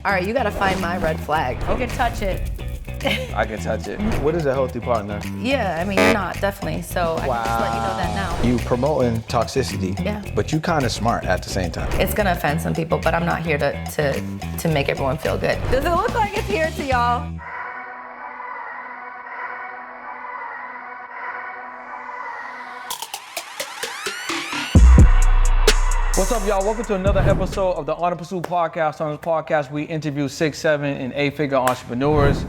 All right, you gotta find my red flag. You can touch it. I can touch it. What is a healthy partner? Yeah, I mean, you're not, definitely. So I can just let you know that now. You promoting toxicity, Yeah. but you kind of smart at the same time. It's gonna offend some people, but I'm not here to make everyone feel good. Does it look like it's here to y'all? What's up, y'all? Welcome to another episode of the On the Pursuit podcast. On this podcast, we interview 6, 7, and 8-figure entrepreneurs.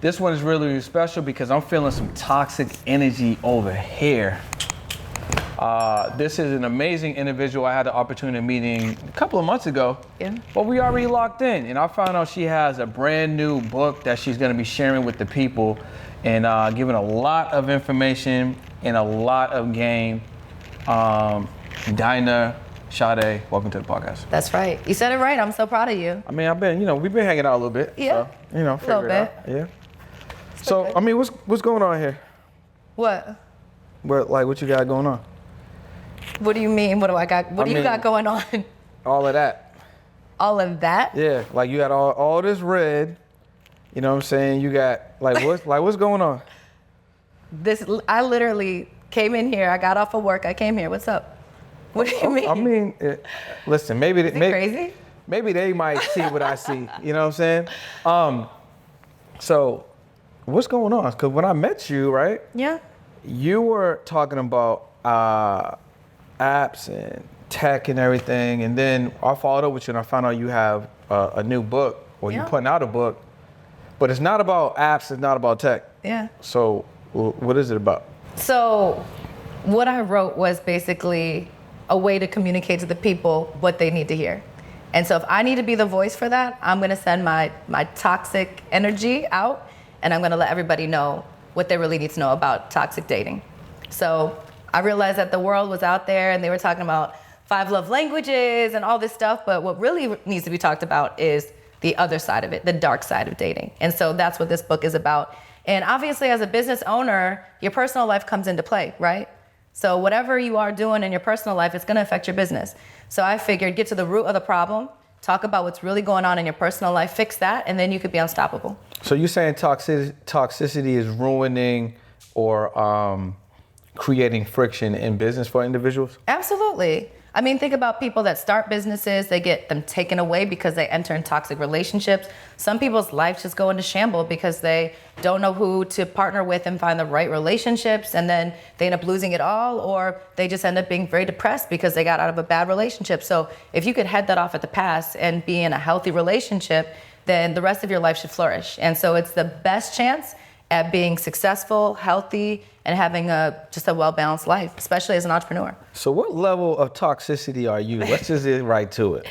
This one is really special because I'm feeling some toxic energy over here. This is an amazing individual I had the opportunity of meeting a couple of months ago. Yeah. But we already locked in, and I found out she has a brand new book that she's gonna be sharing with the people and giving a lot of information and a lot of game. Dinah Sade, welcome to the podcast. That's right. You said it right. I'm so proud of you. I mean, we've been hanging out a little bit. Yeah. So, figure it out. Yeah. So, bit. I mean, what's going on here? What? What you got going on? What do you mean? What do I got? What do you got going on? All of that. All of that? Yeah, like you got all this red. You know what I'm saying? You got what's going on? I literally came in here. I got off of work. I came here. What's up? What do you mean? I mean, listen, maybe crazy? Maybe they might see what I see. You know what I'm saying? So, what's going on? Because when I met you, right? Yeah. You were talking about apps and tech and everything, and then I followed up with you and I found out you have a new book, or you're putting out a book, but it's not about apps, it's not about tech. Yeah. So, what is it about? So, what I wrote was basically a way to communicate to the people what they need to hear. And so if I need to be the voice for that, I'm gonna send my toxic energy out, and I'm gonna let everybody know what they really need to know about toxic dating. So I realized that the world was out there and they were talking about 5 love languages and all this stuff, but what really needs to be talked about is the other side of it, the dark side of dating. And so that's what this book is about. And obviously as a business owner, your personal life comes into play, right? So whatever you are doing in your personal life, it's gonna affect your business. So I figured get to the root of the problem, talk about what's really going on in your personal life, fix that, and then you could be unstoppable. So you're saying toxicity is ruining or creating friction in business for individuals? Absolutely. I mean, think about people that start businesses, they get them taken away because they enter in toxic relationships. Some people's lives just go into shambles because they don't know who to partner with and find the right relationships, and then they end up losing it all, or they just end up being very depressed because they got out of a bad relationship. So if you could head that off at the pass and be in a healthy relationship, then the rest of your life should flourish. And so it's the best chance at being successful, healthy, and having just a well-balanced life, especially as an entrepreneur. So what level of toxicity are you? Let's just get right to it.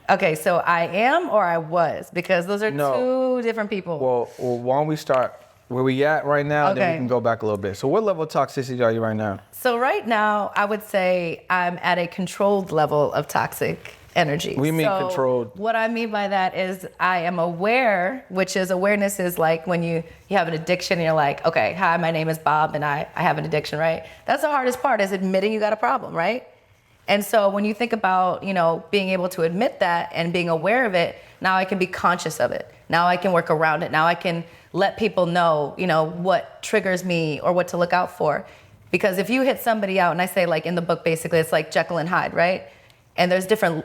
Okay, so I am or I was, because those are two different people. Well, why don't we start where we at right now, Okay. then we can go back a little bit. So what level of toxicity are you right now? So right now, I would say I'm at a controlled level of toxic energy. What do you mean So controlled? What I mean by that is I am aware, which is awareness is like when you have an addiction and you're like, okay, hi, my name is Bob and I have an addiction, right? That's the hardest part, is admitting you got a problem, right? And so when you think about, being able to admit that and being aware of it, now I can be conscious of it. Now I can work around it. Now I can let people know, what triggers me or what to look out for. Because if you hit somebody out, and I say like in the book, basically it's like Jekyll and Hyde, right? And there's different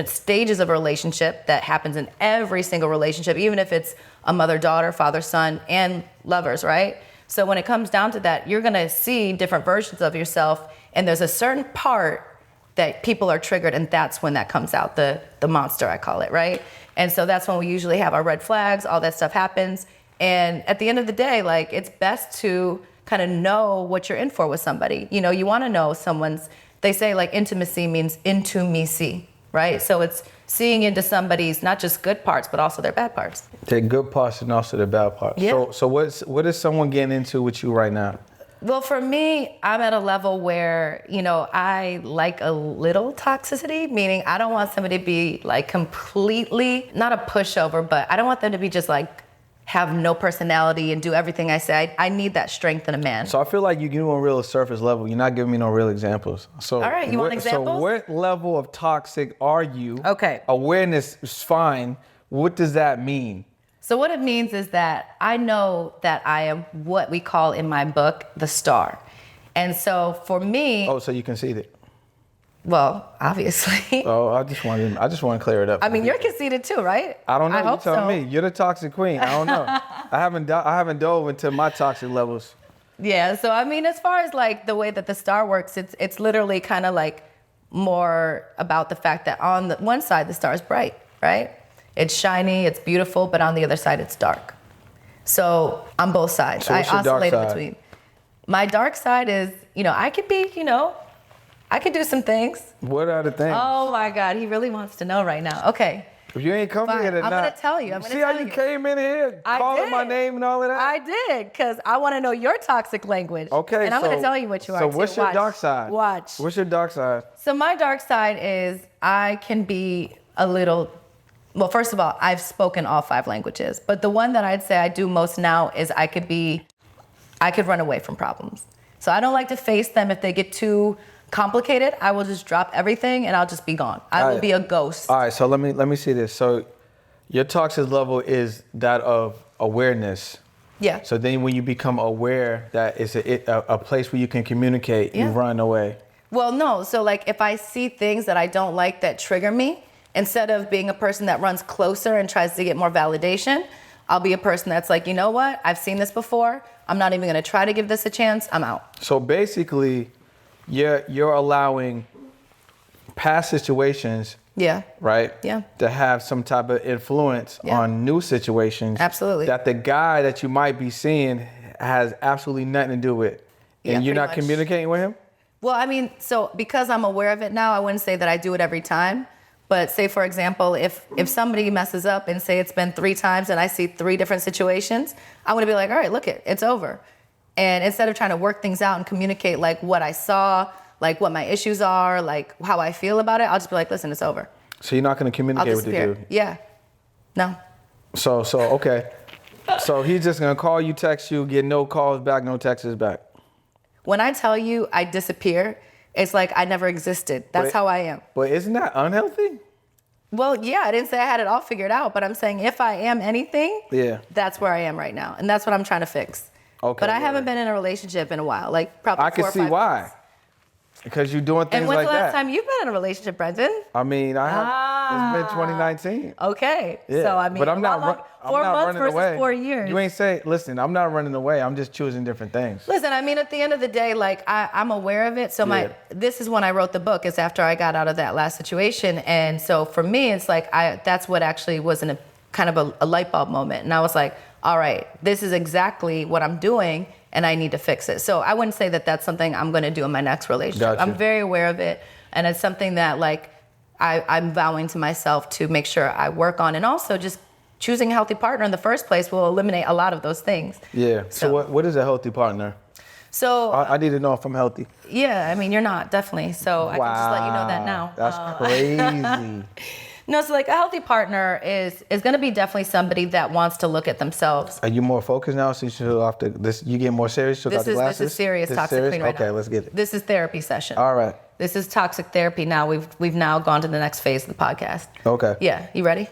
stages of a relationship that happens in every single relationship, even if it's a mother-daughter, father-son, and lovers, right? So when it comes down to that, you're gonna see different versions of yourself, and there's a certain part that people are triggered, and that's when that comes out, the monster, I call it, right? And so that's when we usually have our red flags, all that stuff happens. And at the end of the day, it's best to kind of know what you're in for with somebody. You wanna know they say intimacy means into me see, right? So it's seeing into somebody's not just good parts, but also their bad parts. Their good parts and also their bad parts. Yeah. So what is someone getting into with you right now? Well, for me, I'm at a level where, I like a little toxicity, meaning I don't want somebody to be completely, not a pushover, but I don't want them to be just have no personality and do everything I say. I need that strength in a man. So I feel like you're doing real surface level. You're not giving me no real examples. So all right, you want examples? So what level of toxic are you? Okay. Awareness is fine. What does that mean? So what it means is that I know that I am what we call in my book, the star. And so for me... Oh, so you conceded. Well, obviously. Oh, I just want to clear it up. I mean, you're conceited too, right? I don't know. I You hope tell so. me. You're the toxic queen. I don't know. I haven't dove into my toxic levels. Yeah. So I mean, as far as like the way that the star works, it's literally kind of like more about the fact that on the one side the star is bright, right? It's shiny, it's beautiful, but on the other side it's dark. So on both sides, So what's your dark oscillate side? between. My dark side is, I could be, I could do some things. What are the things? Oh my God, he really wants to know right now. Okay. If you ain't come Fine, here tonight, I'm gonna tell you. See how you came in here calling my name and all of that? I did, because I want to know your toxic language. Okay, and I'm going to tell you what you are. So what's your Watch. dark side? Watch. What's your dark side? So my dark side is I can be a little, well, first of all, I've spoken all 5 languages, but the one that I'd say I do most now is I could run away from problems. So I don't like to face them. If they get too complicated, I will just drop everything and I'll just be gone. I will be a ghost. All right, so let me see this. So your toxic level is that of awareness. Yeah. So then when you become aware that it's a place where you can communicate, you run away. Well, no. So like if I see things that I don't like that trigger me, instead of being a person that runs closer and tries to get more validation, I'll be a person that's like, you know what? I've seen this before. I'm not even going to try to give this a chance. I'm out. So basically, you're allowing past situations, right? Yeah. To have some type of influence on new situations. Absolutely. That the guy that you might be seeing has absolutely nothing to do with. And you're not pretty much. communicating with him? Well, I mean, so because I'm aware of it now, I wouldn't say that I do it every time. But say, for example, if somebody messes up and say it's been 3 times and I see 3 different situations, I'm going to be like, all right, look it's over. And instead of trying to work things out and communicate like what I saw, like what my issues are, like how I feel about it, I'll just be like, listen, it's over. So you're not going to communicate with the dude? Yeah. No. So okay. So he's just going to call you, text you, get no calls back, no texts back. When I tell you I disappear, it's like I never existed. That's how I am. But isn't that unhealthy? Well, yeah, I didn't say I had it all figured out, but I'm saying if I am anything, that's where I am right now. And that's what I'm trying to fix. Okay. But I haven't been in a relationship in a while, like probably 4 or 5 I can see why. months. Because you're doing things And when's like the last that. time you've been in a relationship, Brendan? I mean, I have. It's been 2019. Okay. Yeah. So, I mean, but I'm not, like 4 months running versus away. 4 years. You ain't say, listen, I'm not running away. I'm just choosing different things. Listen, I mean, at the end of the day, like I'm aware of it. So this is when I wrote the book, is after I got out of that last situation. And so for me, it's like, that's what actually was in a kind of a light bulb moment. And I was like, all right, this is exactly what I'm doing and I need to fix it. So I wouldn't say that that's something I'm going to do in my next relationship. Gotcha. I'm very aware of it. And it's something that like I'm vowing to myself to make sure I work on. And also just choosing a healthy partner in the first place will eliminate a lot of those things. Yeah. So what is a healthy partner? So I need to know if I'm healthy. yeah, I mean, you're not, definitely. So I can just let you know that now. That's crazy. No, so like a healthy partner is going to be definitely somebody that wants to look at themselves. Are you more focused now since you off this? You get more serious? This is serious toxic queen right now. Okay, let's get it. This is therapy session. All right. This is toxic therapy now. We've now gone to the next phase of the podcast. Okay. Yeah, you ready?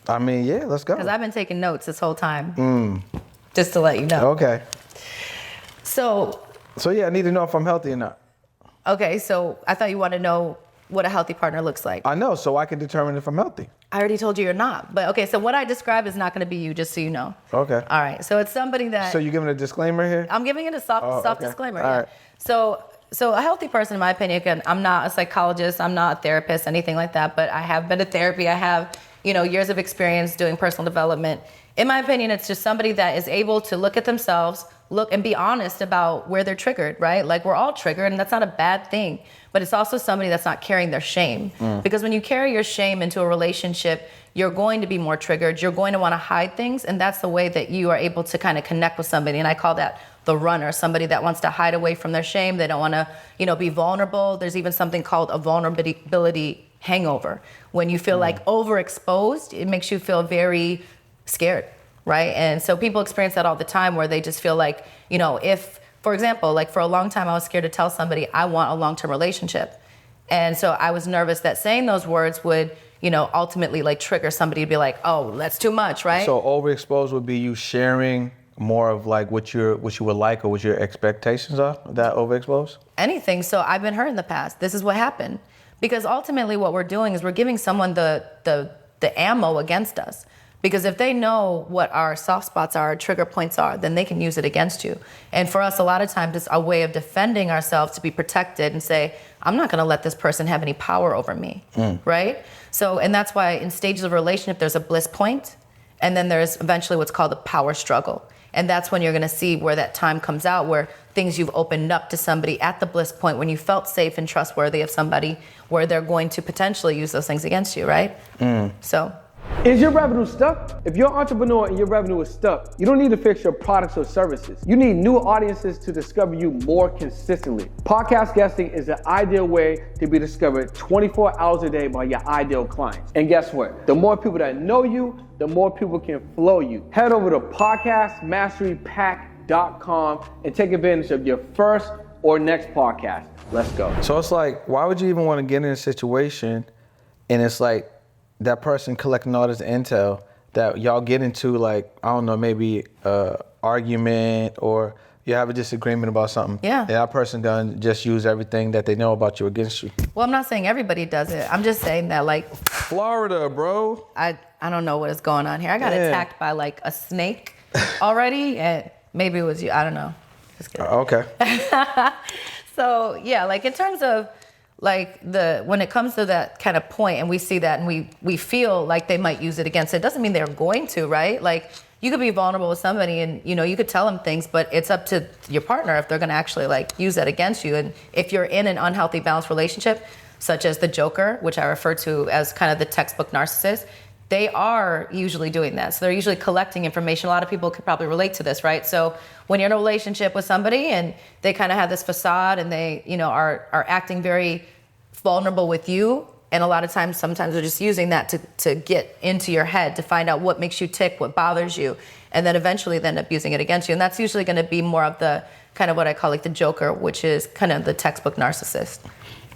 I mean, yeah, let's go. Because I've been taking notes this whole time. Just to let you know. Okay. So yeah, I need to know if I'm healthy or not. okay, so I thought you wanted to know what a healthy partner looks like. I know, so I can determine if I'm healthy. I already told you you're not. But okay, so what I describe is not going to be you, just so you know. Okay. All right, so it's somebody that... So you're giving a disclaimer here? I'm giving it a soft okay. disclaimer. All Yeah. right. So a healthy person, in my opinion, again, I'm not a psychologist, I'm not a therapist, anything like that, but I have been to therapy. I have, years of experience doing personal development. In my opinion, it's just somebody that is able to look at themselves, look and be honest about where they're triggered, right? Like we're all triggered and that's not a bad thing, but it's also somebody that's not carrying their shame. Because when you carry your shame into a relationship, you're going to be more triggered. You're going to want to hide things. And that's the way that you are able to kind of connect with somebody. And I call that the runner, somebody that wants to hide away from their shame. They don't want to, be vulnerable. There's even something called a vulnerability hangover. When you feel like overexposed, it makes you feel very scared. right? And so people experience that all the time where they just feel like, if, for example, like for a long time, I was scared to tell somebody I want a long-term relationship. And so I was nervous that saying those words would, ultimately like trigger somebody to be like, oh, that's too much, right? So overexposed would be you sharing more of like what you would like or what your expectations are of that overexposed? Anything. So I've been hurt in the past. This is what happened. Because ultimately what we're doing is we're giving someone the ammo against us. Because if they know what our soft spots are, our trigger points are, then they can use it against you. And for us, a lot of times it's a way of defending ourselves to be protected and say, I'm not gonna let this person have any power over me, right? So, and that's why in stages of a relationship, there's a bliss point, and then there's eventually what's called a power struggle. And that's when you're gonna see where that time comes out, where things you've opened up to somebody at the bliss point, when you felt safe and trustworthy of somebody, where they're going to potentially use those things against you, right? So. Is your revenue stuck? If you're an entrepreneur and your revenue is stuck, you don't need to fix your products or services. You need new audiences to discover you more consistently. Podcast guesting is the ideal way to be discovered 24 hours a day by your ideal clients. And guess what? The more people that know you, the more people can flow you. Head over to podcastmasterypack.com and take advantage of your first or next podcast. Let's go. So it's like, why would you even want to get in a situation and it's like, that person collecting all this intel that y'all get into, like, I don't know, maybe argument or you have a disagreement about something. Yeah. And that person gonna just use everything that they know about you against you. Well, I'm not saying everybody does it. I'm just saying that, like, Florida, bro. I don't know what is going on here. I got attacked by like a snake already, and maybe it was you. I don't know. Just kidding. Okay. So yeah, like in terms of like when it comes to that kind of point and we see that and we feel like they might use it against it, doesn't mean they're going to, right? Like you could be vulnerable with somebody and you could tell them things, but it's up to your partner if they're going to actually like use that against you. And if you're in an unhealthy, balanced relationship, such as the Joker, which I refer to as kind of the textbook narcissist, they are usually doing that. So they're usually collecting information. A lot of people could probably relate to this, right? So when you're in a relationship with somebody and they kind of have this facade and they, are acting very vulnerable with you, and a lot of times, sometimes they're just using that to get into your head, to find out what makes you tick, what bothers you, and then eventually they end up using it against you. And that's usually going to be more of the kind of what I call like the Joker, which is kind of the textbook narcissist.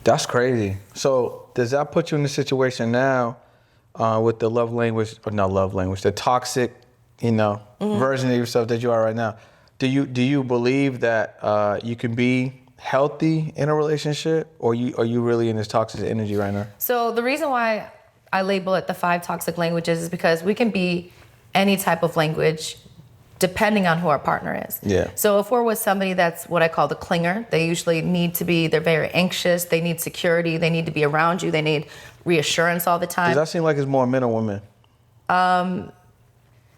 That's crazy. So does that put you in a situation now with the the toxic, version of yourself that you are right now? Do you believe that you can be healthy in a relationship, or are you really in this toxic energy right now? So the reason why I label it the 5 toxic languages is because we can be any type of language depending on who our partner is. Yeah. So if we're with somebody that's what I call the clinger, they usually they're very anxious, they need security, they need to be around you, they need reassurance all the time. Does that seem like it's more men or women?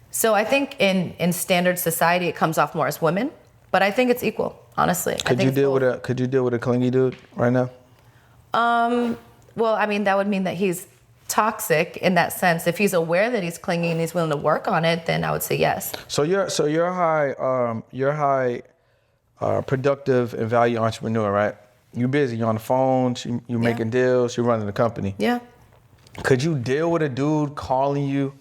So I think in standard society, it comes off more as women, but I think it's equal, honestly. Could you deal with a clingy dude right now? Well, I mean, that would mean that he's toxic in that sense. If he's aware that he's clingy and he's willing to work on it, then I would say yes. So you're high productive and value entrepreneur, right? You're busy, you're on the phone, you're making deals, you're running the company. Yeah. Could you deal with a dude calling you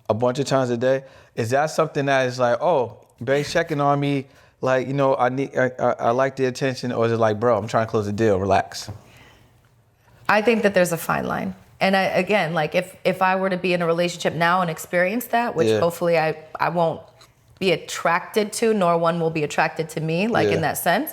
a bunch of times a day? Is that something that is like, oh, babe, checking on me, like, I like the attention, or is it like, bro, I'm trying to close a deal, relax? I think that there's a fine line. And again, like if I were to be in a relationship now and experience that, which hopefully I won't be attracted to, nor one will be attracted to me, like in that sense,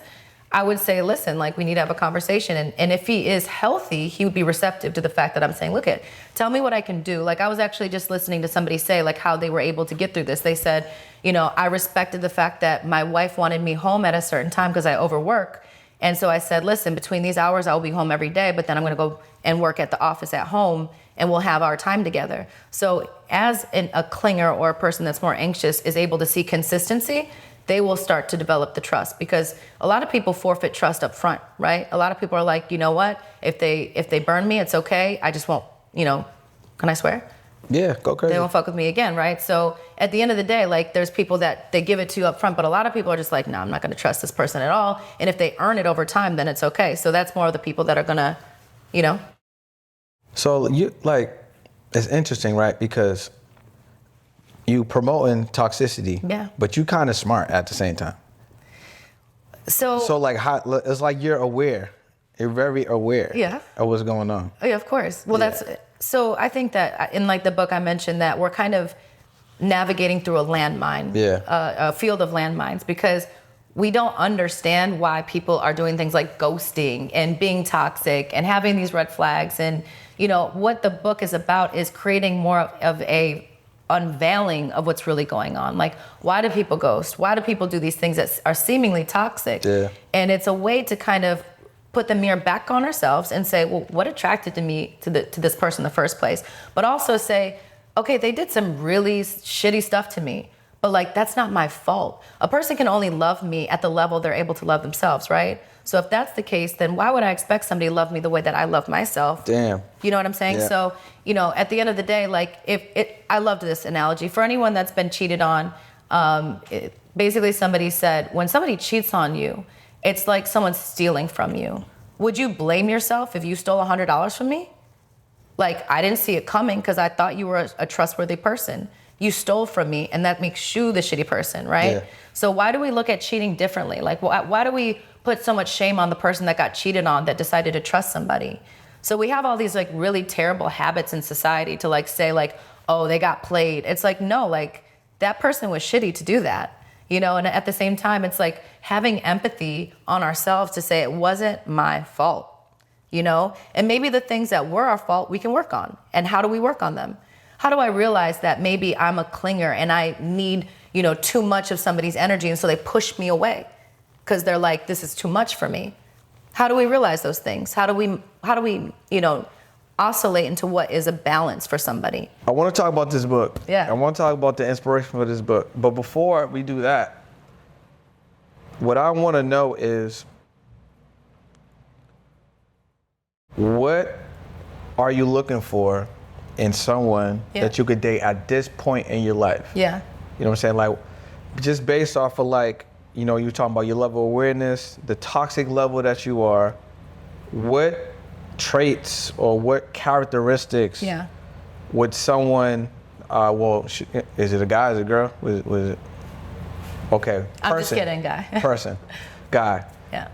I would say, listen, like we need to have a conversation. And if he is healthy, he would be receptive to the fact that I'm saying, look, tell me what I can do. Like I was actually just listening to somebody say like how they were able to get through this. They said, I respected the fact that my wife wanted me home at a certain time because I overwork. And so I said, listen, between these hours, I'll be home every day, but then I'm going to go and work at the office at home and we'll have our time together. So as a clinger or a person that's more anxious is able to see consistency, they will start to develop the trust, because a lot of people forfeit trust up front, right? A lot of people are like, you know what? If they burn me, it's okay. I just won't, can I swear? Yeah, go crazy. They won't fuck with me again, right? So at the end of the day, like there's people that they give it to you up front, but a lot of people are just like, no, I'm not going to trust this person at all. And if they earn it over time, then it's okay. So that's more of the people that are going to, So it's interesting, right? Because, you promoting toxicity. Yeah. But you kind of smart at the same time. So like, it's like you're aware. You're very aware. Yeah. Of what's going on. Oh, yeah, of course. Well, so I think that in like the book I mentioned that we're kind of navigating through a landmine, a field of landmines, because we don't understand why people are doing things like ghosting and being toxic and having these red flags. And, what the book is about is creating more of a unveiling of what's really going on. Like, why do people ghost? Why do people do these things that are seemingly toxic? Yeah. And it's a way to kind of put the mirror back on ourselves and say, well, what attracted me to this person in the first place? But also say, okay, they did some really shitty stuff to me, but like, that's not my fault. A person can only love me at the level they're able to love themselves, right? So if that's the case, then why would I expect somebody to love me the way that I love myself? Damn. You know what I'm saying? Yeah. So, at the end of the day, like I loved this analogy. For anyone that's been cheated on, basically somebody said, when somebody cheats on you, it's like someone's stealing from you. Would you blame yourself if you stole $100 from me? Like, I didn't see it coming because I thought you were a trustworthy person. You stole from me, and that makes you the shitty person, right? Yeah. So why do we look at cheating differently? Like, why do we put so much shame on the person that got cheated on that decided to trust somebody? So we have all these like really terrible habits in society to like say like, oh, they got played. It's like, no, like that person was shitty to do that. And at the same time, it's like having empathy on ourselves to say it wasn't my fault, and maybe the things that were our fault, we can work on. And how do we work on them? How do I realize that maybe I'm a clinger and I need, too much of somebody's energy, and so they push me away because they're like, this is too much for me? How do we realize those things? How do we, oscillate into what is a balance for somebody? I want to talk about this book. Yeah. I want to talk about the inspiration for this book. But before we do that, what I want to know is, what are you looking for in someone that you could date at this point in your life? Yeah. You know what I'm saying? Like, just based off of like, you're talking about your level of awareness, the toxic level that you are, what traits or what characteristics would someone, is it a guy, is it a girl? Was it? Okay, person. I'm just kidding, guy. Person, guy. Yeah.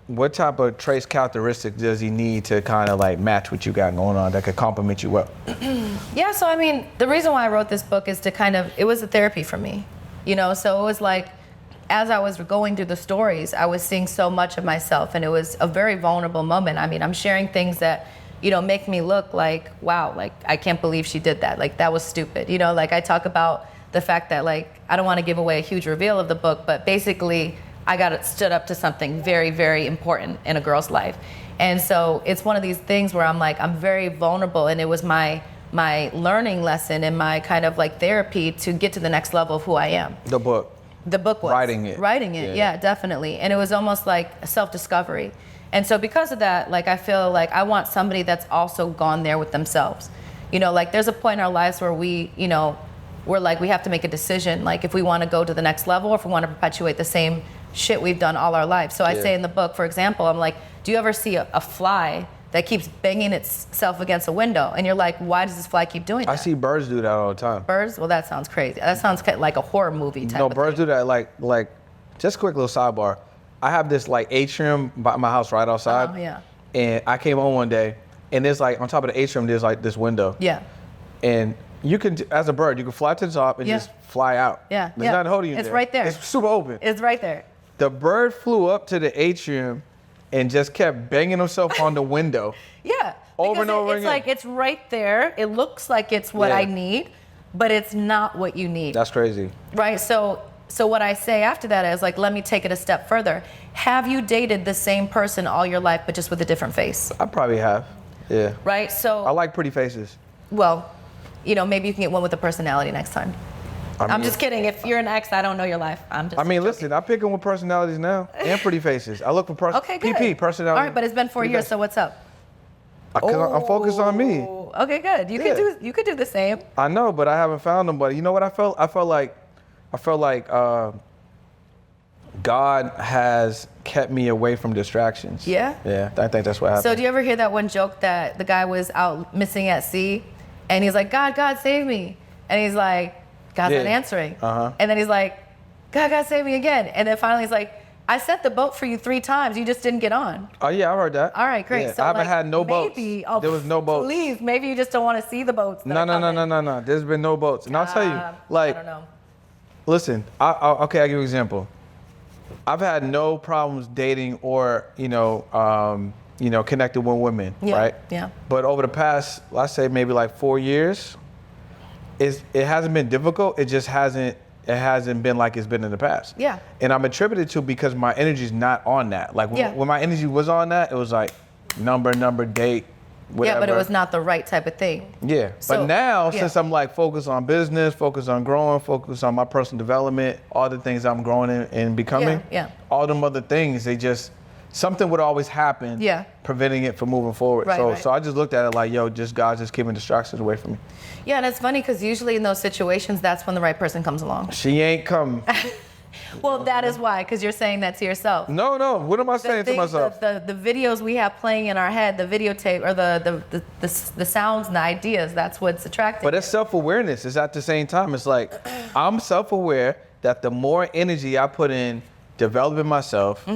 What type of traits, characteristics does he need to kind of like match what you got going on that could complement you well? Yeah, so I mean, the reason why I wrote this book is to it was a therapy for me, so it was like, as I was going through the stories, I was seeing so much of myself, and it was a very vulnerable moment. I mean, I'm sharing things that, make me look like, wow, like, I can't believe she did that. Like, that was stupid. Like, I talk about the fact that, like, I don't want to give away a huge reveal of the book, but basically, I stood up to something very, very important in a girl's life. And so it's one of these things where I'm like, I'm very vulnerable, and it was my learning lesson and my kind of like therapy to get to the next level of who I am. The book. The book was. Writing it. Yeah, definitely. And it was almost like a self-discovery. And so because of that, like, I feel like I want somebody that's also gone there with themselves. Like, there's a point in our lives where we, we're like, we have to make a decision, like, if we want to go to the next level or if we want to perpetuate the same shit we've done all our lives. So I say in the book, for example, I'm like, do you ever see a fly that keeps banging itself against a window? And you're like, why does this fly keep doing that? I see birds do that all the time. Birds? Well, that sounds crazy. That sounds like a horror movie type of birds thing. do that like, just a quick little sidebar. I have this like atrium by my house right outside. Oh, yeah. And I came home one day, and there's like, on top of the atrium, there's like this window. Yeah. And you can, as a bird, you can fly to the top and just fly out. Yeah. There's nothing holding you It's there. right there. It's super open. It's right there. The bird flew up to the atrium and just kept banging himself on the window. Yeah. Over and over it's again. like, it's right there. It looks like it's what I need, but it's not what you need. That's crazy. Right? So what I say after that is like, let me take it a step further. Have you dated the same person all your life, but just with a different face? I probably have. Yeah. Right? So I like pretty faces. Well, maybe you can get one with a personality next time. I'm just kidding. If you're an ex, I don't know your life. Listen, I pick them with personalities now and pretty faces. I look for Okay, good. PP, personality. All right, but it's been 4 years, so what's up? I'm focused on me. Okay, good. You could do the same. I know, but I haven't found them. But you know what I felt? I felt like God has kept me away from distractions. Yeah? Yeah, I think that's what happened. So do you ever hear that one joke that the guy was out missing at sea, and he's like, God, save me. And he's like, God's not answering. And then he's like, God save me again. And then finally he's like, I sent the boat for you 3 times. You just didn't get on. Oh yeah, I heard that. All right, great. Yeah, So I haven't had no boats. There was no boats. Please, maybe you just don't want to see the boats. No. There's been no boats. And I'll tell you, like, I don't know. listen, I'll give you an example. I've had no problems dating or, connected with women, right? Yeah. But over the past, let's say maybe like 4 years, it hasn't been difficult. It just hasn't been like it's been in the past. Yeah. And I'm attributed to because my energy's not on that. Like when my energy was on that, it was like number, date, whatever. Yeah, but it was not the right type of thing. Yeah. So, but now, since I'm like focused on business, focused on growing, focused on my personal development, all the things I'm growing and becoming, all them other things, something would always happen, preventing it from moving forward. So I just looked at it like, God just keeping distractions away from me. Yeah, and it's funny because usually in those situations, that's when the right person comes along. She ain't come. Well, that is why, because you're saying that to yourself. No. What am I saying to myself? The videos we have playing in our head, the videotape, or the sounds and the ideas, that's what's attractive. But it's self-awareness. It's at the same time. It's like, I'm self-aware that the more energy I put in developing myself,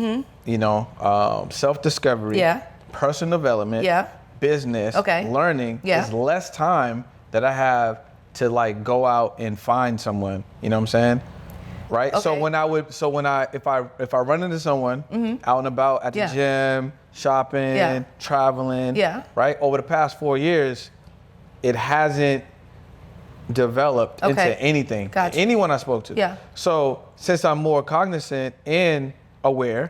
self-discovery, personal development, business, learning, is less time that I have to like go out and find someone. You know what I'm saying? Right. Okay. So if I run into someone out and about at the gym, shopping, traveling, right, over the past 4 years, it hasn't developed into anything. Gotcha. Anyone I spoke to. Yeah. So since I'm more cognizant and aware,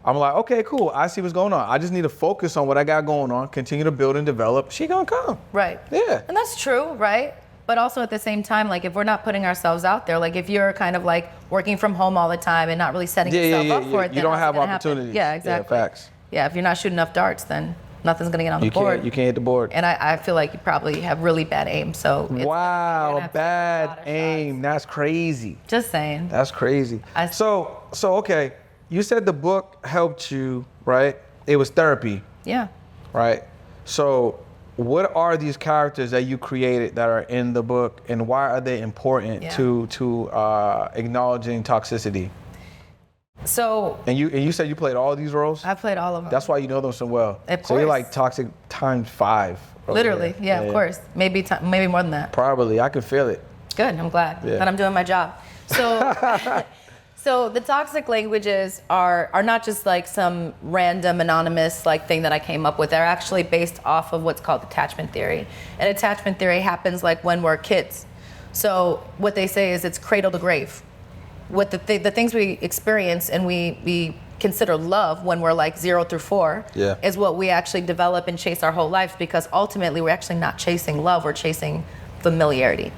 I'm like, okay, cool. I see what's going on. I just need to focus on what I got going on, continue to build and develop. She gonna come. Right. Yeah. And that's true, right? But also at the same time, like if we're not putting ourselves out there, like if you're kind of like working from home all the time and not really setting yourself up for it, you don't have opportunities. Yeah, exactly. Yeah, facts. Yeah, if you're not shooting enough darts, then nothing's gonna get on the board. You can't hit the board. And I feel like you probably have really bad aim. So wow, bad aim. That's crazy. Just saying. That's crazy. So okay, you said the book helped you, right? It was therapy. Yeah. Right. So what are these characters that you created that are in the book, and why are they important to acknowledging toxicity? So and you said you played all of these roles? I played all of them. That's why you know them so well. Of course. So you're like toxic times 5. Literally, of course. Maybe more than that. Probably, I can feel it. Good, I'm glad that I'm doing my job. So, so the toxic languages are not just like some random anonymous like thing that I came up with. They're actually based off of what's called attachment theory. And attachment theory happens like when we're kids. So what they say is it's cradle to grave. What the things we experience and we consider love when we're like 0 through 4 is what we actually develop and chase our whole life, because ultimately we're actually not chasing love, we're chasing familiarity.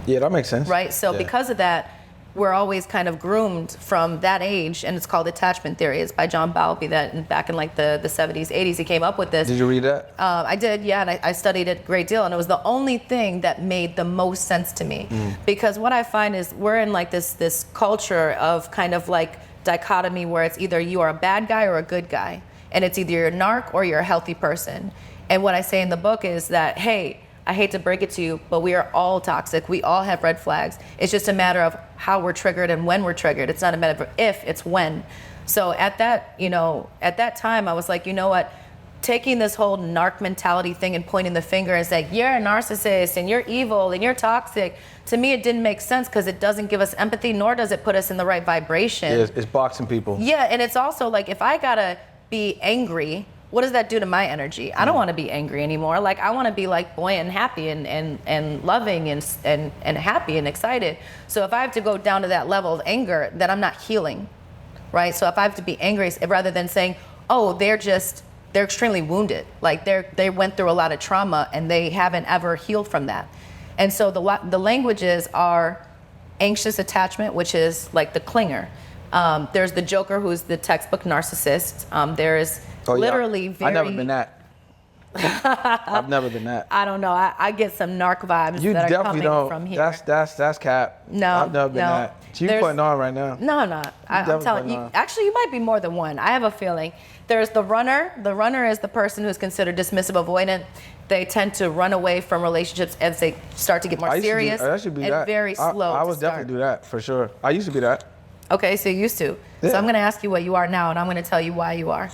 Yeah, that makes sense. Right? So because of that, we're always kind of groomed from that age, and it's called attachment theory. It's by John Bowlby, that back in like the 70s, 80s, he came up with this. Did you read that? I did, and I studied it a great deal, and it was the only thing that made the most sense to me. Because what I find is we're in like this culture of kind of like dichotomy where it's either you are a bad guy or a good guy, and it's either you're a narc or you're a healthy person. And what I say in the book is that, hey, I hate to break it to you, but we are all toxic. We all have red flags. It's just a matter of how we're triggered and when we're triggered. It's not a matter of if, it's when. So at that time, I was like, you know what? Taking this whole narc mentality thing and pointing the finger and saying, you're a narcissist and you're evil and you're toxic, to me it didn't make sense, because it doesn't give us empathy, nor does it put us in the right vibration. Yeah, it's boxing people. Yeah, and it's also like, if I gotta be angry, what does that do to my energy? I don't want to be angry anymore. Like, I want to be like buoyant and happy and loving and happy and excited. So if I have to go down to that level of anger, then I'm not healing, right? So if I have to be angry, rather than saying, oh, they're extremely wounded. Like they went through a lot of trauma and they haven't ever healed from that. And so the languages are anxious attachment, which is like the clinger. There's the Joker, who's the textbook narcissist. There's literally very... I've never been that. I've never been that. I don't know. I get some narc vibes you that are definitely coming don't. from here. That's cap. No, I've never been that. You putting on right now. No, I'm not. I'm telling you. Actually, you might be more than one. I have a feeling. There's the runner. The runner is the person who's considered dismissive, avoidant. They tend to run away from relationships as they start to get more serious I used to be and that. very slow. I was definitely do that for sure. I used to be that. Okay, so you used to. Yeah. So I'm going to ask you what you are now, and I'm going to tell you why you are.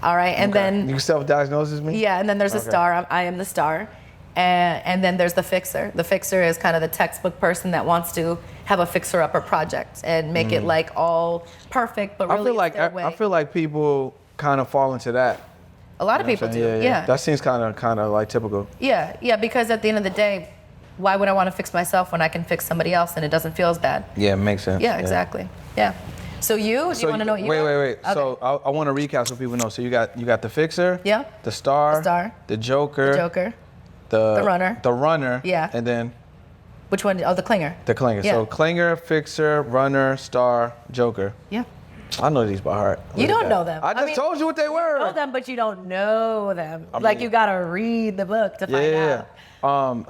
All right, and then You self-diagnose as me? yeah, and then there's a star. I am the star, and then there's the fixer. The fixer is kind of the textbook person that wants to have a fixer-upper project and make it like all perfect, but really it's their way. I feel like people kind of fall into that. A lot of people do. Yeah. That seems kind of like typical. Yeah, because at the end of the day, why would I want to fix myself when I can fix somebody else and it doesn't feel as bad? Yeah, it makes sense. Yeah, exactly. Yeah. So do you want to know what you are? Wait. Okay. So I want to recap so people know. So you got the fixer. Yeah. The star. The joker. The runner. The runner. Yeah. And then Which one? Oh, the clinger. the clinger. Yeah. So clinger, fixer, runner, star, joker. Yeah. I know these by heart. You don't know them. I just told you what they were. You know them, but you don't know them. mean- You gotta read the book to find out.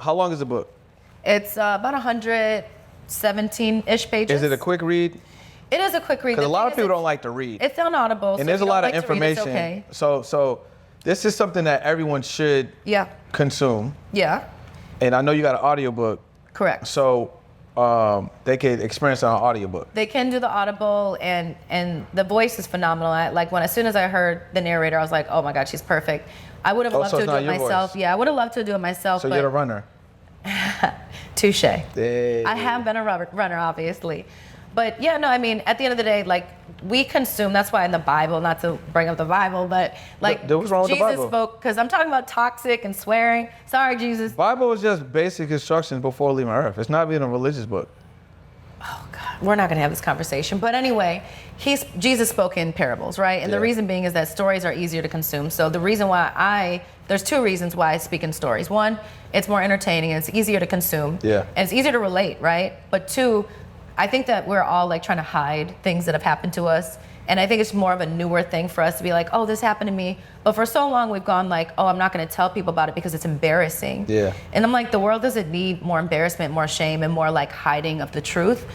How long is the book? It's about 117-ish pages. Is it a quick read? It is a quick read. Because a The lot thing of people is, don't like to read. It's on Audible. And so there's if a you lot don't of like to read, it's information. okay. So this is something that everyone should Yeah. consume. Yeah. And I know you got an audiobook, Correct. so they could experience it on an audiobook. They can do the Audible, and the voice is phenomenal. As soon as I heard the narrator, I was like, oh my God, she's perfect. I would have loved so to it's do not it your myself. voice. Yeah, I would have loved to do it myself. So but you're the runner. touche. Hey. I have been a runner, obviously. But yeah, no, I mean, at the end of the day, we consume, that's why in the Bible, not to bring up the Bible, but What's wrong with the Jesus Bible? spoke, because I'm talking about toxic and swearing. Sorry, Jesus. Bible is just basic instructions before leaving Earth. It's not even a religious book. Oh God, we're not gonna have this conversation. But anyway, Jesus spoke in parables, right? And the reason being is that stories are easier to consume. So the reason why there's two reasons why I speak in stories. One, it's more entertaining and it's easier to consume. Yeah. And it's easier to relate, right? But two, I think that we're all trying to hide things that have happened to us. And I think it's more of a newer thing for us to be like, oh, this happened to me. But for so long, we've gone oh, I'm not going to tell people about it because it's embarrassing. Yeah. And I'm like, the world doesn't need more embarrassment, more shame, and more hiding of the truth.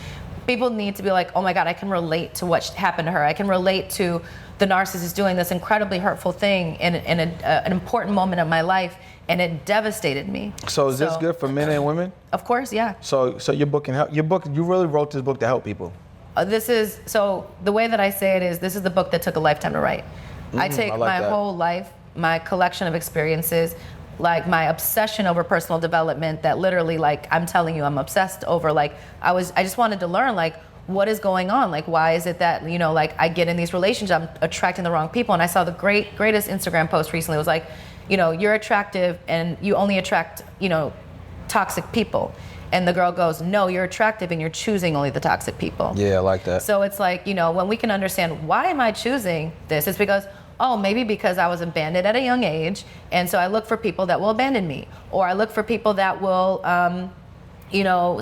People need to be like, oh my God, I can relate to what happened to her. I can relate to the narcissist doing this incredibly hurtful thing in an important moment of my life, and it devastated me. So is this good for men and women? Of course, yeah. So your book can help. You really wrote this book to help people. So the way that I say it is, this is the book that took a lifetime to write. I take my whole life, my collection of experiences, my obsession over personal development that literally, I'm telling you, I'm obsessed over, I just wanted to learn, what is going on? Why is it that, I get in these relationships, I'm attracting the wrong people. And I saw the greatest Instagram post recently. It was like, you're attractive and you only attract, toxic people. And the girl goes, no, you're attractive and you're choosing only the toxic people. Yeah, I like that. So it's when we can understand, why am I choosing this? It's because, maybe because I was abandoned at a young age. And so I look for people that will abandon me. Or I look for people that will,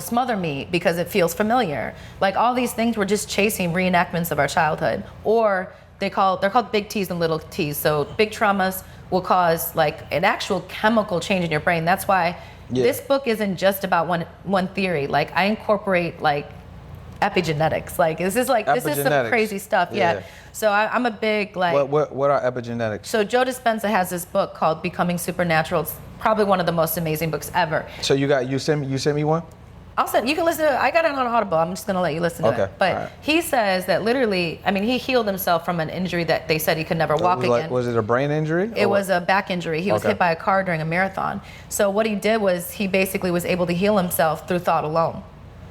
smother me because it feels familiar. All these things, we're just chasing reenactments of our childhood. Or they're called big T's and little T's. So big traumas will cause an actual chemical change in your brain. That's why this book isn't just about one theory. I incorporate epigenetics. This is some crazy stuff. Yeah. So I'm a big What are epigenetics? So Joe Dispenza has this book called Becoming Supernatural. It's probably one of the most amazing books ever. So you sent me one? You can listen to it. I got it on Audible. I'm just gonna let you listen to it. But he says that literally, he healed himself from an injury that they said he could never walk again. Was it a brain injury? It was a back injury. He was hit by a car during a marathon. So what he did was he basically was able to heal himself through thought alone.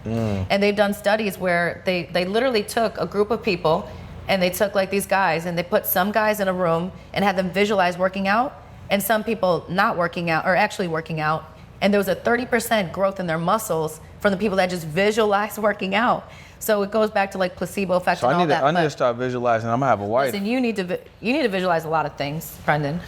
And they've done studies where they literally took a group of people and they took these guys and they put some guys in a room and had them visualize working out and some people not working out or actually working out. And there was a 30% growth in their muscles from the people that just visualized working out. So it goes back to placebo effect and all that. I need to start visualizing. I'm gonna have a wife. Listen, you need to visualize a lot of things, Brendan.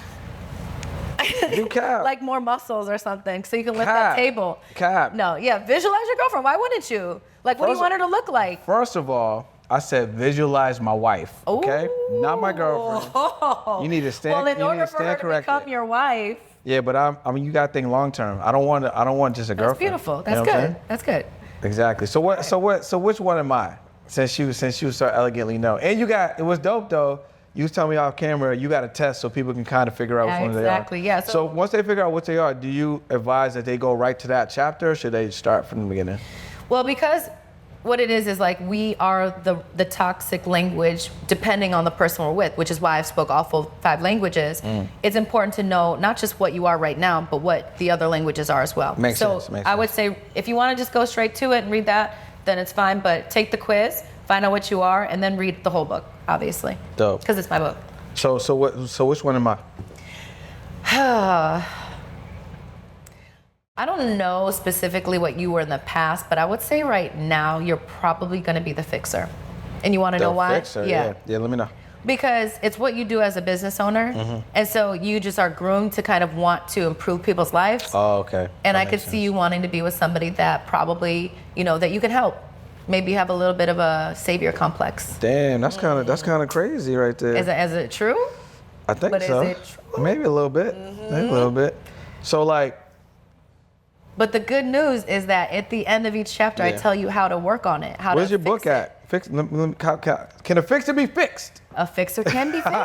You cap. More muscles or something, so you can lift that table. Cap. No, yeah, visualize your girlfriend. Why wouldn't you? What do you want her to look like? First of all, I said visualize my wife. Okay, not my girlfriend. You need to stand. Well, in order for her to become your wife. Yeah, but you got to think long term. I don't want just a girlfriend. That's beautiful. That's you know good. That's good. Exactly. So which one am I? Since you so elegantly know. And it was dope though. you was telling me off camera, you got a test so people can kind of figure out which ones they are. Exactly, yeah. So once they figure out what they are, do you advise that they go right to that chapter, or should they start from the beginning? Well, because what it is like we are the toxic language depending on the person we're with, which is why I've spoke all 5 languages. It's important to know not just what you are right now, but what the other languages are as well. Makes sense. I would say if you want to just go straight to it and read that, then it's fine, but take the quiz, find out what you are, and then read the whole book, obviously. Dope. Because it's my book. So which one am I? I don't know specifically what you were in the past, but I would say right now you're probably going to be the fixer. And you want to know why? Fixer, yeah, let me know. Because it's what you do as a business owner. And so you just are groomed to kind of want to improve people's lives. Oh, okay. And I could see you wanting to be with somebody that probably, that you can help. Maybe you have a little bit of a savior complex. Damn, that's kind of crazy right there. Is it true? I think But so. is it true? Maybe a little bit. Maybe a little bit. So like. But the good news is that at the end of each chapter, I tell you how to work on it. Where's your book at? Can a fixer be fixed? A fixer can be fixed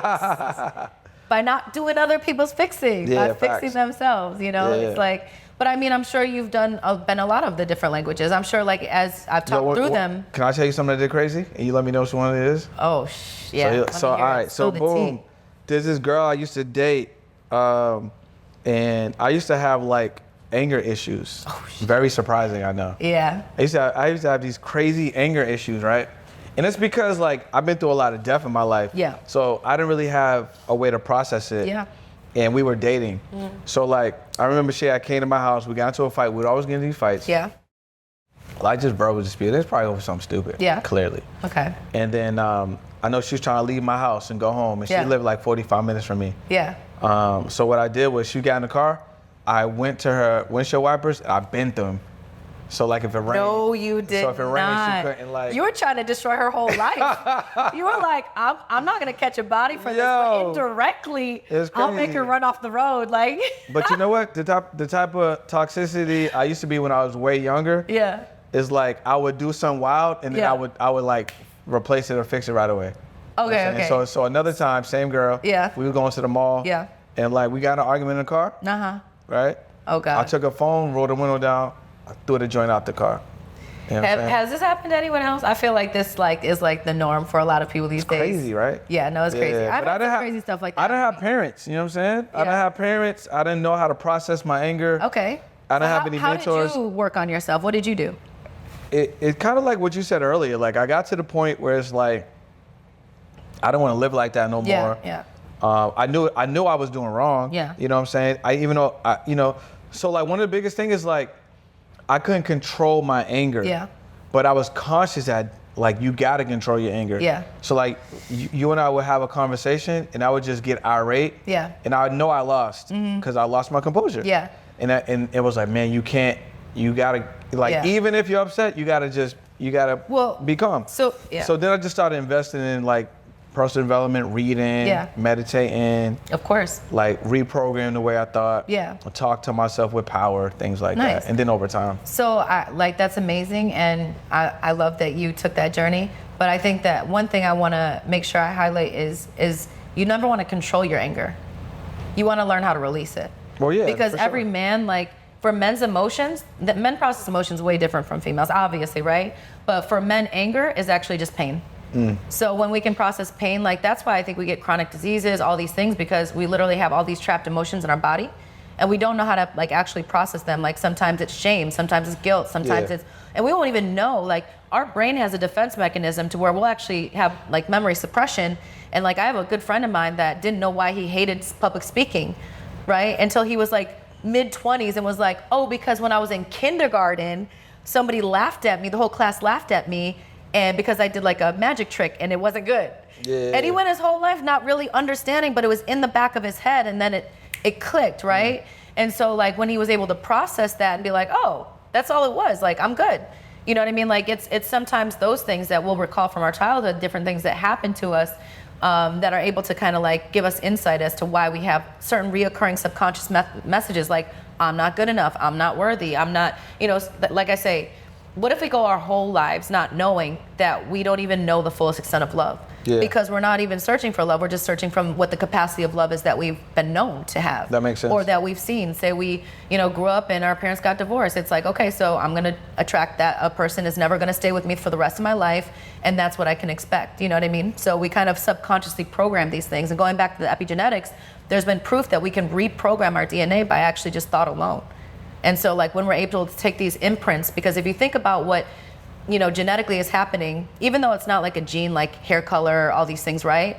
by not doing other people's fixing, by fixing themselves. It's like. But I mean, I'm sure you've been a lot of the different languages. I'm sure, like as I've talked through them. Can I tell you something I did crazy, and you let me know which one it is? Oh, yeah. So all right. So boom, there's this girl I used to date, and I used to have like anger issues. Oh, shit. Very surprising, I know. Yeah. I used to have these crazy anger issues, right? And it's because like I've been through a lot of death in my life. Yeah. So I didn't really have a way to process it. Yeah. And we were dating. So like I remember she came to my house, we got into a fight. We'd always get into these fights. Yeah. Like just verbal dispute. It's probably over something stupid. Yeah. Clearly. Okay. And then I know she was trying to leave my house and go home, and she lived like 45 minutes from me. Yeah. So what I did was she got in the car, I went to her windshield wipers and I bent them. So like if it rained. No, you did So if it rained, not. she couldn't like. You were trying to destroy her whole life. You were like, I'm not gonna catch a body for this, but indirectly, I'll make her run off the road, like. But you know what? The type of toxicity I used to be when I was way younger. Yeah. Is like I would do something wild and then I would like replace it or fix it right away. Okay. So another time, same girl. Yeah. We were going to the mall. Yeah. And like we got in an argument in the car. Right. Oh God. I took her phone, rolled the window down, I threw the joint out the car. You know has this happened to anyone else? I feel like this is the norm for a lot of people these days. Crazy, right? Yeah, no, it's crazy. I've had some crazy stuff like that. I didn't have parents, you know what I'm saying? I didn't have parents. I didn't know how to process my anger. Okay. I didn't have any mentors. How did you work on yourself? What did you do? It kind of like what you said earlier. Like I got to the point where it's like, I don't want to live like that no more. Yeah. I knew I was doing wrong. Yeah. You know what I'm saying? So like one of the biggest things is like, I couldn't control my anger. Yeah. But I was conscious that like you gotta control your anger. Yeah. So like you and I would have a conversation and I would just get irate. Yeah. And I know I lost because I lost my composure. Yeah. And it was like, man, you gotta even if you're upset, you gotta be calm. So then I just started investing in like personal development, reading, meditating. Of course. Like reprogram the way I thought. Yeah. Talk to myself with power, things like Nice. that. And then over time. So that's amazing, and I love that you took that journey. But I think that one thing I want to make sure I highlight is you never want to control your anger. You want to learn how to release it. Well, yeah. Because every man, like for men's emotions, that men process emotions way different from females, obviously, right? But for men, anger is actually just pain. So when we can process pain, like that's why I think we get chronic diseases, all these things, because we literally have all these trapped emotions in our body and we don't know how to like actually process them. Like sometimes it's shame, sometimes it's guilt, sometimes and we won't even know, like our brain has a defense mechanism to where we'll actually have like memory suppression. And like I have a good friend of mine that didn't know why he hated public speaking, right? Until he was like mid-20s and was like, oh, because when I was in kindergarten, somebody laughed at me, the whole class laughed at me, and because I did like a magic trick and it wasn't good. Yeah. And he went his whole life not really understanding, but it was in the back of his head and then it clicked, right? And so like when he was able to process that and be like, oh, that's all it was, like I'm good. You know what I mean? Like it's sometimes those things that we'll recall from our childhood, different things that happen to us that are able to kind of like give us insight as to why we have certain reoccurring subconscious messages like, I'm not good enough, I'm not worthy, I'm not, like I say, what if we go our whole lives not knowing that we don't even know the fullest extent of love? Yeah. Because we're not even searching for love. We're just searching from what the capacity of love is that we've been known to have. That makes sense. Or that we've seen. Say we, grew up and our parents got divorced. It's like, okay, so I'm going to attract that. A person is never going to stay with me for the rest of my life. And that's what I can expect. You know what I mean? So we kind of subconsciously program these things. And going back to the epigenetics, there's been proof that we can reprogram our DNA by actually just thought alone. And so like when we're able to take these imprints, because if you think about what genetically is happening, even though it's not like a gene like hair color, all these things, right?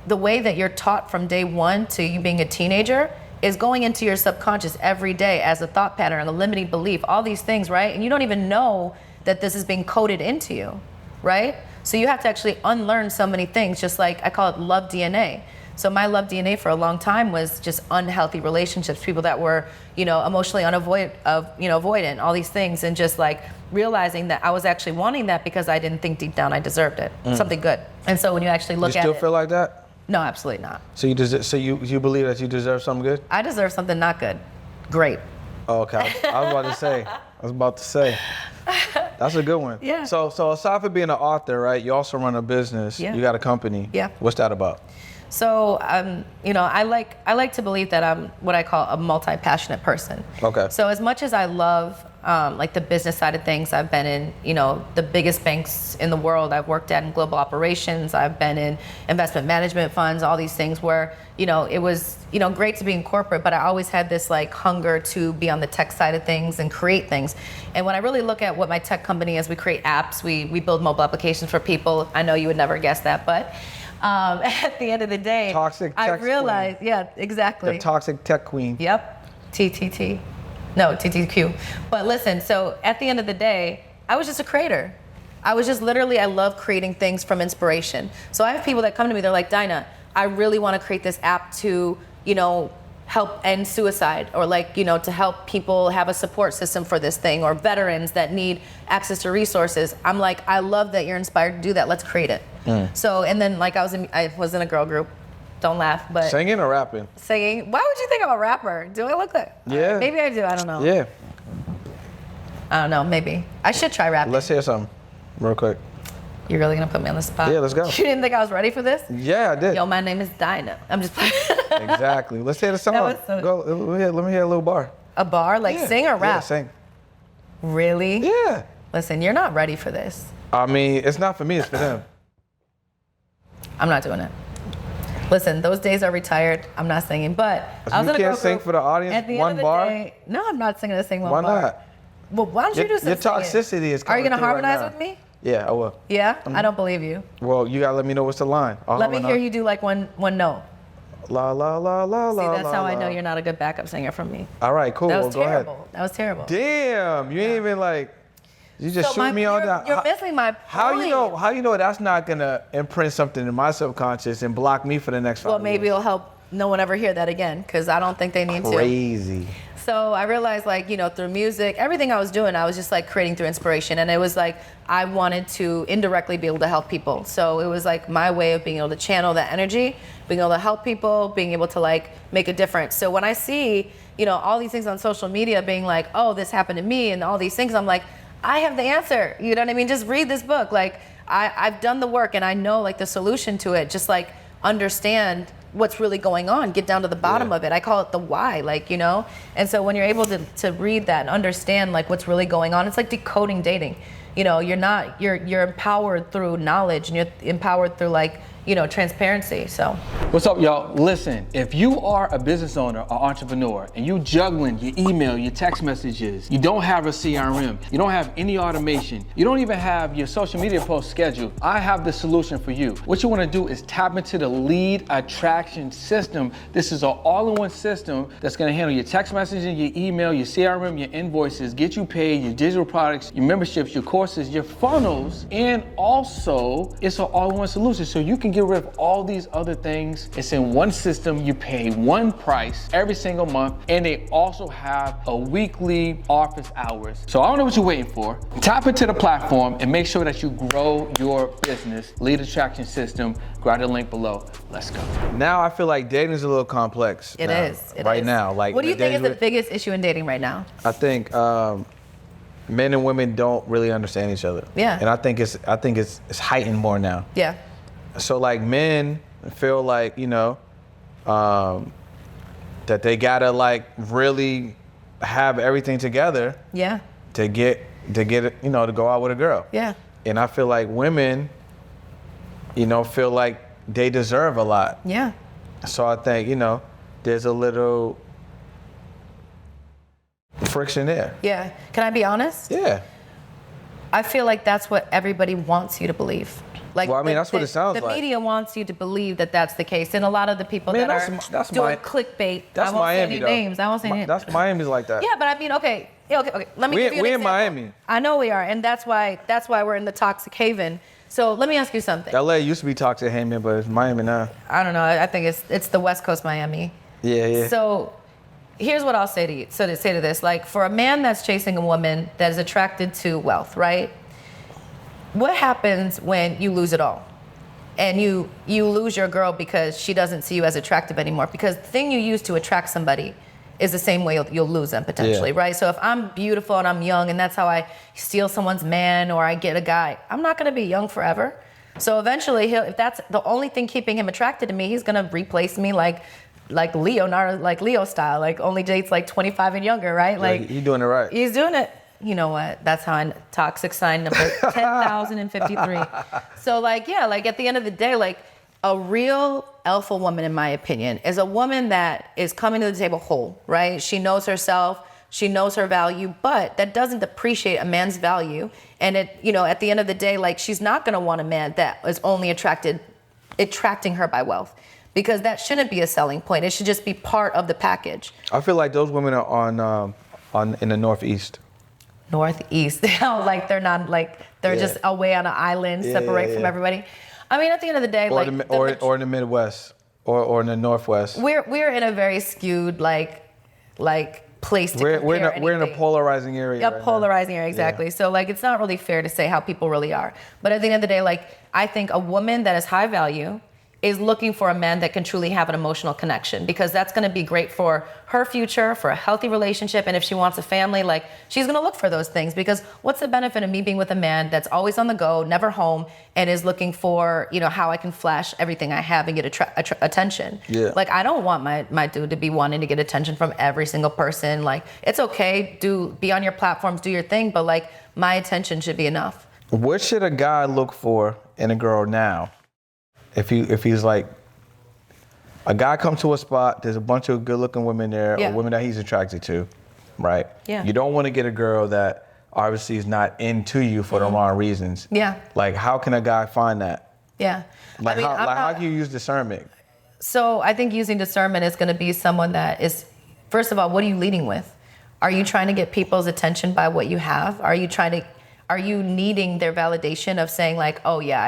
The way that you're taught from day one to you being a teenager is going into your subconscious every day as a thought pattern, a limiting belief, all these things, right? And you don't even know that this is being coded into you, right? So you have to actually unlearn so many things, just like I call it love DNA. So my love DNA for a long time was just unhealthy relationships, people that were, emotionally avoidant, all these things, and just like realizing that I was actually wanting that because I didn't think deep down I deserved it, something good. And so when you actually look at it. You still feel like that? No, absolutely not. So you believe that you deserve something good? I deserve something not good. Great. Oh, okay. I was about to say. That's a good one. Yeah. So aside from being an author, right, you also run a business. Yeah. You got a company. Yeah. What's that about? So, I like to believe that I'm what I call a multi-passionate person. Okay. So as much as I love like the business side of things, I've been in, the biggest banks in the world. I've worked at in global operations. I've been in investment management funds, all these things where, it was, great to be in corporate, but I always had this like hunger to be on the tech side of things and create things. And when I really look at what my tech company is, we create apps, we build mobile applications for people. I know you would never guess that, but at the end of the day, Toxic tech I realized, queen. Yeah, exactly. The toxic tech queen. Yep, TTT. No, TTQ. But listen, so at the end of the day, I was just a creator. I was just literally, I love creating things from inspiration. So I have people that come to me, they're like, Dinah, I really want to create this app to, help end suicide, or like, to help people have a support system for this thing, or veterans that need access to resources. I'm like, I love that you're inspired to do that. Let's create it. So, and then like I was in a girl group. Don't laugh, but Singing or rapping? Singing. Why would you think I'm a rapper? Do I look like? Yeah. Maybe I do. I don't know. Yeah. I don't know. Maybe I should try rapping. Let's hear something, real quick. You're really gonna put me on the spot? Yeah, let's go. You didn't think I was ready for this? Yeah, I did. Yo, my name is Dinah. I'm just playing. Exactly. Let's hear the song. That was so- Go. Let me hear a little bar. A bar, like Yeah. sing or rap? Yeah, sing. Really? Yeah. Listen, you're not ready for this. I mean, it's not for me. It's for them. I'm not doing it. Listen, those days are retired. I'm not singing, but I was You in a can't girl sing group. for the audience. At the One end of the bar. day, no, I'm not singing to sing one Why bar. not? Well, why don't you do some Your singing? toxicity is Are coming you gonna through right harmonize now. with me? Yeah, I will. Yeah? I don't believe you. Well, you gotta let me know what's the line. Let me hear you do like one note. La la la la See, la. that's la, how I la. know you're not a good backup singer from me. All right, cool. That Well, was go ahead. terrible. That was terrible. Damn, you ain't even like. You just shoot me on that. You're missing my point. How you know that's not gonna imprint something in my subconscious and block me for the next 5 Well, maybe years? it'll help no one ever hear that again, because I don't think they need to. Crazy. So I realized, like, through music, everything I was doing, I was just like creating through inspiration. And it was like, I wanted to indirectly be able to help people. So it was like my way of being able to channel that energy, being able to help people, being able to like make a difference. So when I see, all these things on social media being like, oh, this happened to me and all these things, I'm like, I have the answer. You know what I mean? Just read this book. Like I've done the work and I know like the solution to it. Just like understand what's really going on, get down to the bottom of it. I call it the why, and so when you're able to read that and understand like what's really going on, it's like decoding dating. You're empowered through knowledge, and you're empowered through like transparency. So What's up, y'all? Listen, if you are a business owner or entrepreneur and you juggling your email, your text messages, you don't have a CRM, you don't have any automation, you don't even have your social media posts scheduled, I have the solution for you. What you want to do is tap into the lead attraction system. This is an all-in-one system that's going to handle your text messaging, your email, your CRM, your invoices, get you paid, your digital products, your memberships, your courses, your funnels, and also it's an all-in-one solution so you can get rid of all these other things. It's in one system. You pay one price every single month, and they also have a weekly office hours. So I don't know what you're waiting for. Tap into the platform and make sure that you grow your business. Lead attraction system. Grab the link below. Let's go. Now I feel like dating is a little complex. It now, is. It right is. now. Like, what do you think is the with- biggest issue in dating right now? I think men and women don't really understand each other. Yeah. And I think it's heightened more now. Yeah. So like men feel like, that they gotta like really have everything together. Yeah. To get it, to go out with a girl. Yeah. And I feel like women, feel like they deserve a lot. Yeah. So I think, there's a little friction there. Yeah. Can I be honest? Yeah. I feel like that's what everybody wants you to believe. Like, well, I mean, that's what it sounds like. The media wants you to believe that that's the case, and a lot of the people that are doing clickbait. That's I won't Miami, say any though. names. I won't say any names. That's Miami's like that. Yeah, but I mean, okay. Let me give you an we in example. Miami. I know we are, and that's why we're in the toxic haven. So let me ask you something. LA used to be toxic haven, but it's Miami now. I don't know. I think it's the West Coast Miami. Yeah. So here's what I'll say to you. So to say to this, like for a man that's chasing a woman that is attracted to wealth, right? What happens when you lose it all? And you lose your girl because she doesn't see you as attractive anymore. Because the thing you use to attract somebody is the same way you'll lose them potentially, right? So if I'm beautiful and I'm young and that's how I steal someone's man or I get a guy, I'm not gonna be young forever. So eventually if that's the only thing keeping him attracted to me, he's gonna replace me like Leonardo, like Leo style, like only dates like 25 and younger, right? Like he's doing it right. He's doing it. You know what? That's how I'm toxic sign number 10,053. So like at the end of the day, like a real alpha woman, in my opinion, is a woman that is coming to the table whole, right? She knows herself, she knows her value, but that doesn't depreciate a man's value. And at the end of the day, like she's not gonna want a man that is only attracting her by wealth. Because that shouldn't be a selling point. It should just be part of the package. I feel like those women are in the Northeast. Northeast, like they're not like they're just away on an island, separate from everybody. I mean, at the end of the day, or in the Midwest, or in the Northwest. We're in a very skewed like place to compare we're in a polarizing area. Yeah, polarizing area, exactly. Yeah. So like it's not really fair to say how people really are. But at the end of the day, like I think a woman that is high value is looking for a man that can truly have an emotional connection, because that's going to be great for her future, for a healthy relationship. And if she wants a family, like she's going to look for those things, because what's the benefit of me being with a man that's always on the go, never home, and is looking for, how I can flash everything I have and get attention. Yeah. Like I don't want my dude to be wanting to get attention from every single person. Like it's okay, be on your platforms, do your thing, but like my attention should be enough. What should a guy look for in a girl now? If he's like, a guy comes to a spot, there's a bunch of good-looking women there, or women that he's attracted to, right? Yeah. You don't want to get a girl that obviously is not into you for the wrong reasons. Yeah. Like, how can a guy find that? Yeah. Like, how do you use discernment? So I think using discernment is going to be someone that is, first of all, what are you leading with? Are you trying to get people's attention by what you have? Are you needing their validation of saying like, oh yeah,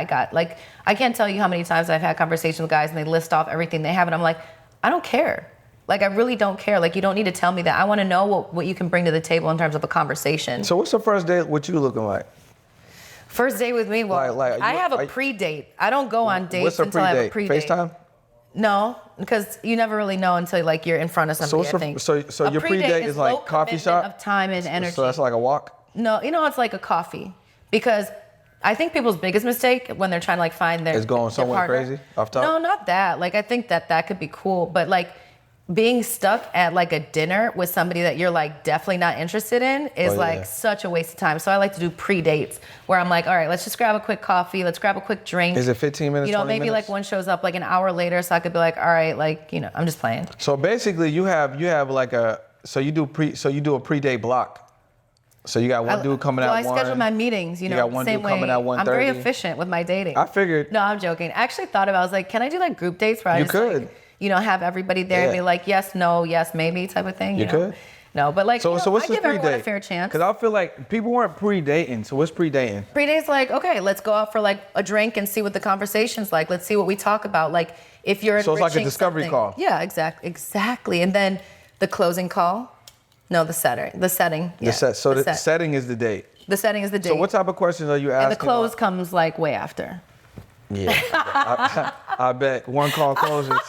I can't tell you how many times I've had conversations with guys and they list off everything they have and I'm like, I don't care. Like I really don't care. Like you don't need to tell me that. I want to know what you can bring to the table in terms of a conversation. So what's the first date with you looking like? First date with me? Well, I have a pre-date. I don't go on dates until I have a pre-date. FaceTime? No, because you never really know until like you're in front of somebody, I think. So your pre-date is like coffee shop? Of time and energy. So that's like a walk? No, it's like a coffee, because I think people's biggest mistake when they're trying to like find their going somewhere crazy off top. No, not that. Like I think that could be cool, but like being stuck at like a dinner with somebody that you're like definitely not interested in is such a waste of time. So I like to do pre-dates where I'm like, all right, let's just grab a quick coffee, let's grab a quick drink. Is it 15 minutes? Maybe minutes? Like one shows up like an hour later, so I could be like, all right, like I'm just playing. So basically, you have like you do a pre-date block. So you got one dude coming out. I schedule my meetings, you got one dude coming out 1:30. I'm very efficient with my dating. I figured. No, I'm joking. I actually thought about it. I was like, can I do like group dates where I just like, have everybody there and be like, yes, no, yes, maybe type of thing. You could. No, but like, so what's I give everyone a fair chance. Because I feel like people weren't pre-dating. So what's pre-dating? Pre-date's like, okay, let's go out for like a drink and see what the conversation's like. Let's see what we talk about. Like if you're so it's like a discovery call. Yeah, exactly. And then the closing call. No, the setting. Yeah, the setting is the date. The setting is the date. So what type of questions are you asking? And the close comes like way after. Yeah, I bet one call closes.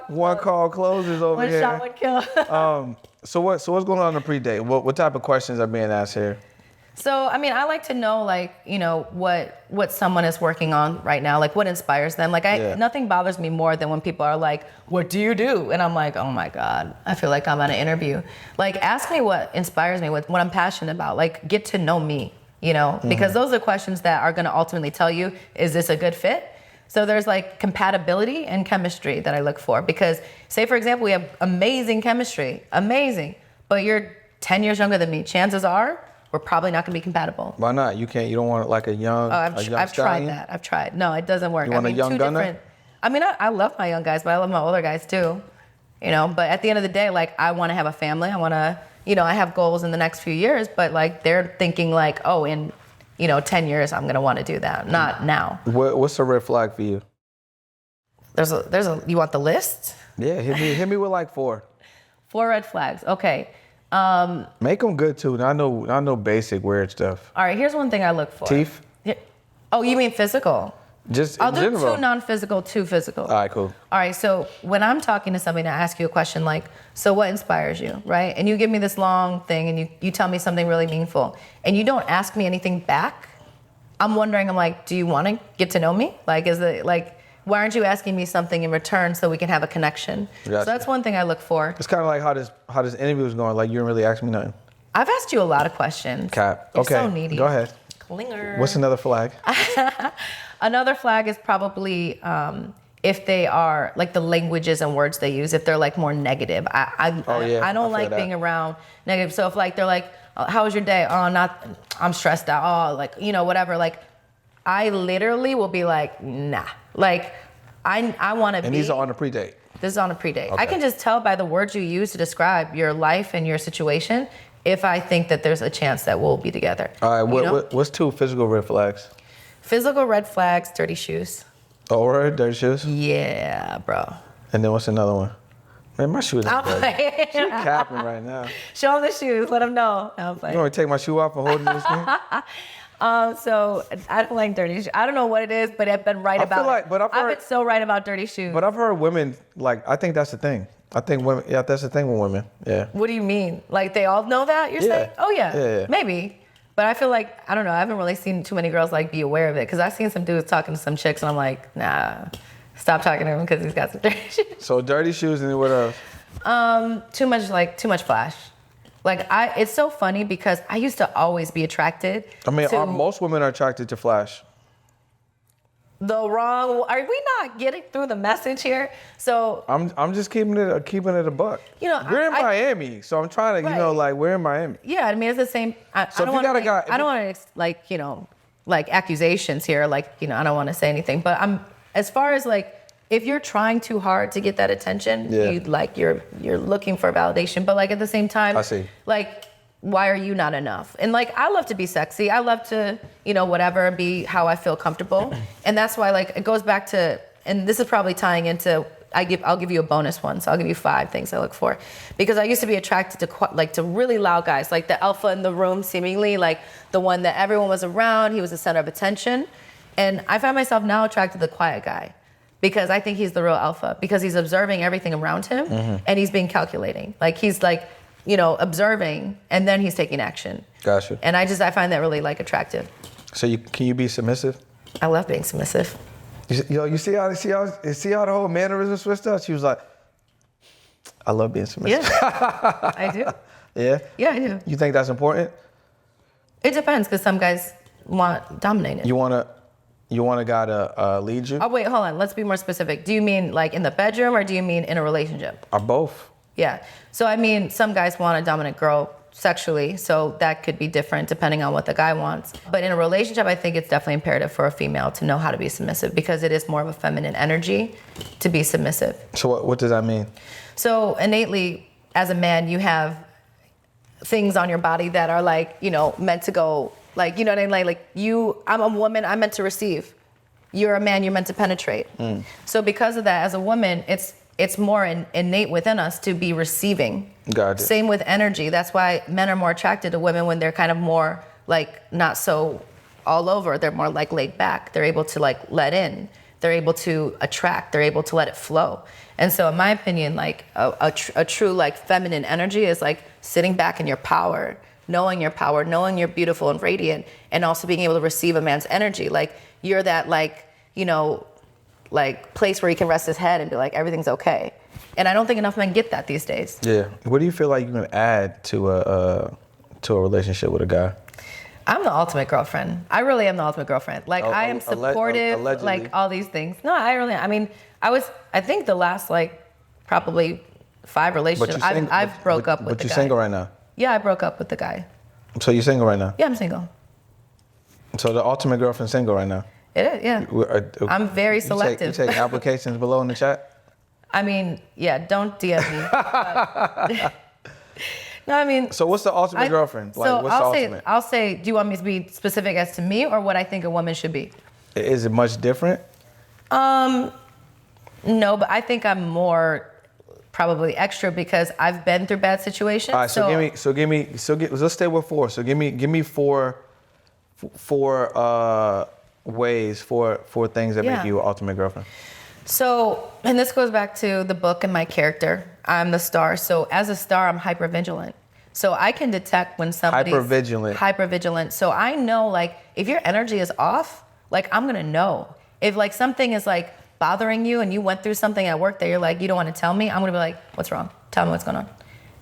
One call closes over here. One shot would kill. So what's going on in the pre-date? What type of questions are being asked here? So, I mean, I like to know, like, you know, what someone is working on right now, like what inspires them. Like, nothing bothers me more than when people are like, what do you do? And I'm like, oh my God, I feel like I'm on an interview. Like, ask me what inspires me, what I'm passionate about. Like, get to know me, you know, because those are questions that are going to ultimately tell you, is this a good fit? So there's like compatibility and chemistry that I look for, because say, for example, we have amazing chemistry, amazing, but you're 10 years younger than me. Chances are we're probably not going to be compatible. Why not? You don't want like a young I've tried stallion? that. I've tried. No, it doesn't work. You want a young gunner? I mean, I love my young guys, but I love my older guys too. You know, but at the end of the day, like, I want to have a family. I want to, you know, I have goals in the next few years, but like, they're thinking like, oh, in, you know, 10 years, I'm going to want to do that. Not now. What's a red flag for you? You want the list? Yeah, hit me with like 4. 4 red flags. Okay. Make them good too. I know basic weird stuff. All right, here's one thing I look for. Teeth? Oh, you mean physical? Just I'll in do general. 2 non-physical, 2 physical. All right, cool. All right, so when I'm talking to somebody and I ask you a question like, so what inspires you, right? And you give me this long thing and you tell me something really meaningful and you don't ask me anything back, I'm wondering, I'm like, do you want to get to know me? Like, why aren't you asking me something in return so we can have a connection? Gotcha. So that's one thing I look for. It's kind of like how this interview is going. Like, you didn't really ask me nothing. I've asked you a lot of questions. Cap. You're Okay. so needy. Go ahead. Clinger. What's another flag? Another flag is probably if they are like the languages and words they use, if they're like more negative. I don't like being around negative. So if like they're like, oh, how was your day? Oh, I'm stressed out. Oh, like, you know, whatever. Like, I literally will be like, nah. Like, I want to be. And these are on a pre-date. This is on a pre-date. Okay. I can just tell by the words you use to describe your life and your situation if I think that there's a chance that we'll be together. All right, what's 2 physical red flags? Physical red flags, dirty shoes. Oh, right, dirty shoes? Yeah, bro. And then what's another one? Man, my shoes are dirty. playing. She's capping right now. Show them the shoes. Let them know. No, I'm playing. You want me to take my shoe off and hold it this thing? So I don't like dirty shoes. I don't know what it is, but I've been right about it. But I've been so right about dirty shoes. But I've heard women, like, I think that's the thing. I think women, that's the thing with women. Yeah. What do you mean? Like, they all know that, you're saying? Oh, yeah. Maybe. But I feel like, I don't know, I haven't really seen too many girls like be aware of it, because I've seen some dudes talking to some chicks and I'm like, nah, stop talking to him because he's got some dirty shoes. So dirty shoes, and then what else? Too much flash. Like, it's so funny because I used to always be attracted to most women are attracted to flash. Are we not getting through the message here? So I'm just keeping it a buck. You know, we're in Miami, so I'm trying to, right. We're in Miami. Yeah, I mean, it's the same. I don't want to like accusations here. Like, I don't want to say anything, but as far as like, if you're trying too hard to get that attention, you're looking for validation. But like at the same time, I see. Like, why are you not enough? And like, I love to be sexy. I love to, whatever, be how I feel comfortable. And that's why, like, it goes back to, and this is probably tying into, I'll give you a bonus one. So I'll give you 5 things I look for, because I used to be attracted to really loud guys, like the alpha in the room, seemingly like the one that everyone was around. He was the center of attention. And I find myself now attracted to the quiet guy, because I think he's the real alpha, because he's observing everything around him and he's being calculating. Like, he's like, observing, and then he's taking action. Gotcha. And I find that really like attractive. So can you be submissive? I love being submissive. You see how the whole mannerism switched up? She was like, I love being submissive. Yeah, I do. Yeah? Yeah, I do. You think that's important? It depends, because some guys want dominated. You want a guy to lead you? Oh, wait, hold on. Let's be more specific. Do you mean like in the bedroom, or do you mean in a relationship? Or both. Yeah. So, I mean, some guys want a dominant girl sexually, so that could be different depending on what the guy wants. But in a relationship, I think it's definitely imperative for a female to know how to be submissive, because it is more of a feminine energy to be submissive. So what does that mean? So innately, as a man, you have things on your body that are like, meant to go, like, you know what I mean? Like I'm a woman, I'm meant to receive. You're a man, you're meant to penetrate. So because of that, as a woman, it's more innate within us to be receiving. Got it. Same with energy. That's why men are more attracted to women when they're kind of more like not so all over. They're more like laid back. They're able to like let in. They're able to attract. They're able to let it flow. And so in my opinion, like a true like feminine energy is like sitting back in your power, knowing your power, knowing you're beautiful and radiant, and also being able to receive a man's energy. Like you're that like, you know, like place where he can rest his head and be like, everything's okay. And I don't think enough men get that these days. Yeah. What do you feel like you can add to a relationship with a guy? I'm the ultimate girlfriend. I really am the ultimate girlfriend. Like I am supportive, allegedly. like all these things. No, I mean, I think the last like probably 5 relationships, I've broke up with the guy. But you're single right now? Yeah, I broke up with the guy. So you're single right now? Yeah, I'm single. So the ultimate girlfriend's single right now? It is, yeah. I'm very selective. You take applications below in the chat? I mean, yeah, don't DM me. No, I mean. So what's the ultimate girlfriend? Like, so what's the ultimate? I'll say, do you want me to be specific as to me or what I think a woman should be? Is it much different? No, but I think I'm more probably extra because I've been through bad situations. All right, let's stay with 4. So give me four ways, four things that make you an ultimate girlfriend. So, and this goes back to the book and my character. I'm the star. So as a star, I'm hypervigilant. So I can detect when somebody's hypervigilant. So I know like if your energy is off, like I'm gonna know. If like something is like bothering you and you went through something at work that you're like, you don't want to tell me, I'm gonna be like, what's wrong? Tell me what's going on.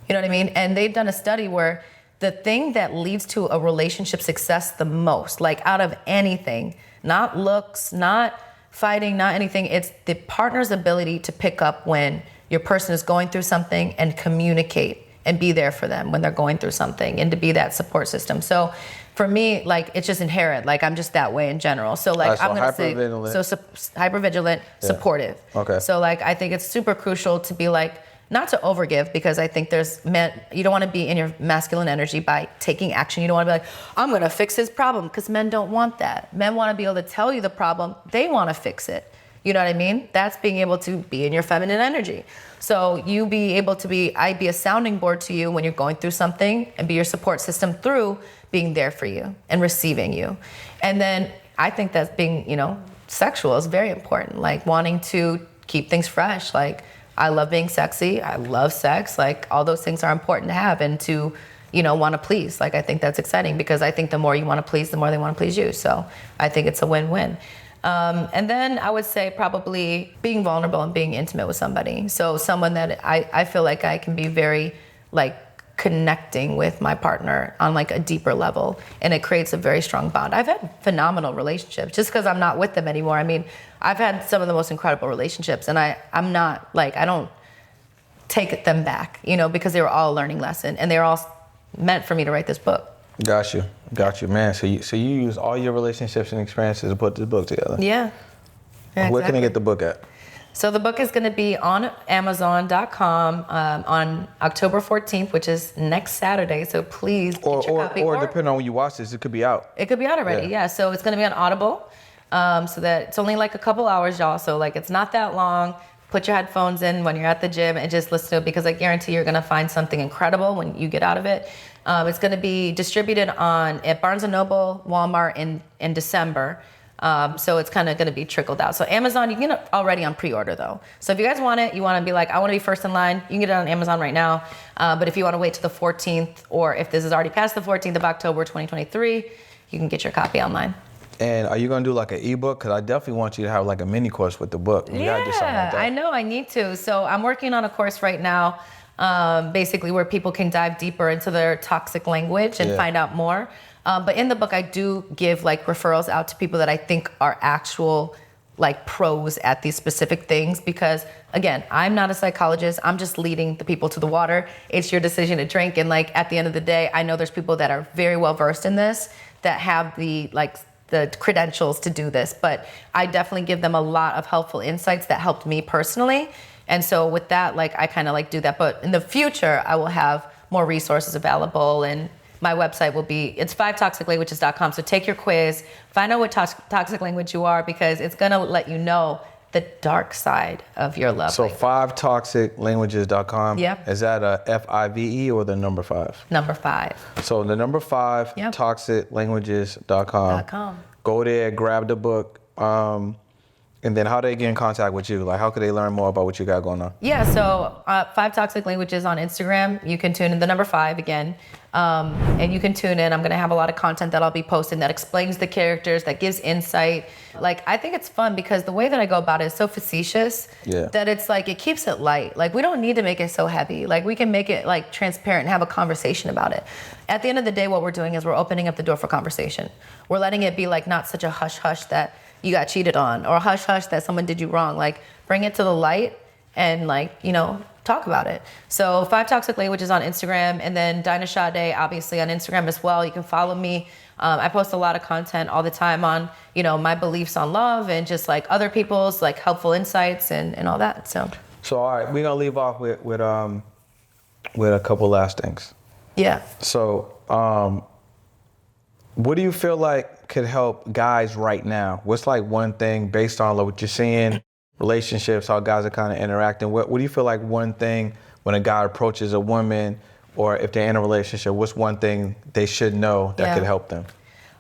You know what I mean? And they've done a study where the thing that leads to a relationship success the most, like out of anything, not looks, not fighting, not anything, it's the partner's ability to pick up when your person is going through something and communicate and be there for them when they're going through something and to be that support system. So for me, like it's just inherent, like I'm just that way in general. So like I'm gonna say, hypervigilant, supportive. Okay. So like I think it's super crucial to be like, not to overgive because I think there's men, you don't want to be in your masculine energy by taking action. You don't want to be like, I'm going to fix his problem because men don't want that. Men want to be able to tell you the problem. They want to fix it. You know what I mean? That's being able to be in your feminine energy. So you be able to be, I'd be a sounding board to you when you're going through something and be your support system through being there for you and receiving you. And then I think that being, you know, sexual is very important. Like wanting to keep things fresh. Like I love being sexy. I love sex. Like all those things are important to have and to, you know, want to please. Like I think that's exciting because I think the more you want to please, the more they want to please you. So I think it's a win-win. And then I would say probably being vulnerable and being intimate with somebody. So someone that I feel like I can be very like connecting with my partner on like a deeper level, and it creates a very strong bond. I've had phenomenal relationships just because I'm not with them anymore. I mean, I've had some of the most incredible relationships, and I'm not like, I don't take them back, you know, because they were all a learning lesson and they were all meant for me to write this book. Got you, man. So you use all your relationships and experiences to put this book together. Yeah. Where can I get the book at? So the book is going to be on Amazon.com on October 14th, which is next Saturday. So please get your copy. Or depending on when you watch this, it could be out. It could be out already, yeah. So it's going to be on Audible. So that it's only like a couple hours, y'all. So like it's not that long. Put your headphones in when you're at the gym and just listen to it because I guarantee you're going to find something incredible when you get out of it. It's going to be distributed at Barnes & Noble, Walmart in December. So it's kind of going to be trickled out. So Amazon, you can get it already on pre-order though. So if you guys want it, you want to be like, I want to be first in line, you can get it on Amazon right now. But if you want to wait to the 14th, or if this is already past the 14th of October, 2023, you can get your copy online. And are you going to do like an ebook? Because I definitely want you to have like a mini course with the book. You gotta do something like that. I know, I need to. So I'm working on a course right now, basically where people can dive deeper into their toxic language and find out more. But in the book, I do give like referrals out to people that I think are actual like pros at these specific things because again, I'm not a psychologist. I'm just leading the people to the water. It's your decision to drink. And like at the end of the day, I know there's people that are very well versed in this that have the credentials to do this, but I definitely give them a lot of helpful insights that helped me personally. And so with that, like I kind of like do that. But in the future, I will have more resources available, and my website will be, it's 5toxiclanguages.com. So take your quiz, find out what toxic language you are, because it's gonna let you know the dark side of your love. So 5toxiclanguages.com. Yep. Is that a F-I-V-E or the number 5? Number 5. So the number 5, Yep. toxiclanguages.com. Go there, grab the book. And then how they get in contact with you? Like, how could they learn more about what you got going on? Yeah, so 5 Toxic Languages on Instagram. You can tune in the number 5 again. And you can tune in. I'm going to have a lot of content that I'll be posting that explains the characters, that gives insight. Like, I think it's fun because the way that I go about it is so facetious that it's like, it keeps it light. Like, we don't need to make it so heavy. Like, we can make it like transparent and have a conversation about it. At the end of the day, what we're doing is we're opening up the door for conversation. We're letting it be like not such a hush hush that you got cheated on, or a hush hush that someone did you wrong. Like, bring it to the light and, like, you know, talk about it. So 5 Toxic Languages on Instagram, and then Dinah Sade, obviously, on Instagram as well. You can follow me. I post a lot of content all the time on, you know, my beliefs on love and just like other people's like helpful insights and all that. So all right, we're gonna leave off with a couple last things. Yeah. So what do you feel like could help guys right now? What's like one thing based on what you're seeing, relationships, how guys are kind of interacting? What do you feel like one thing when a guy approaches a woman, or if they're in a relationship, what's one thing they should know that could help them?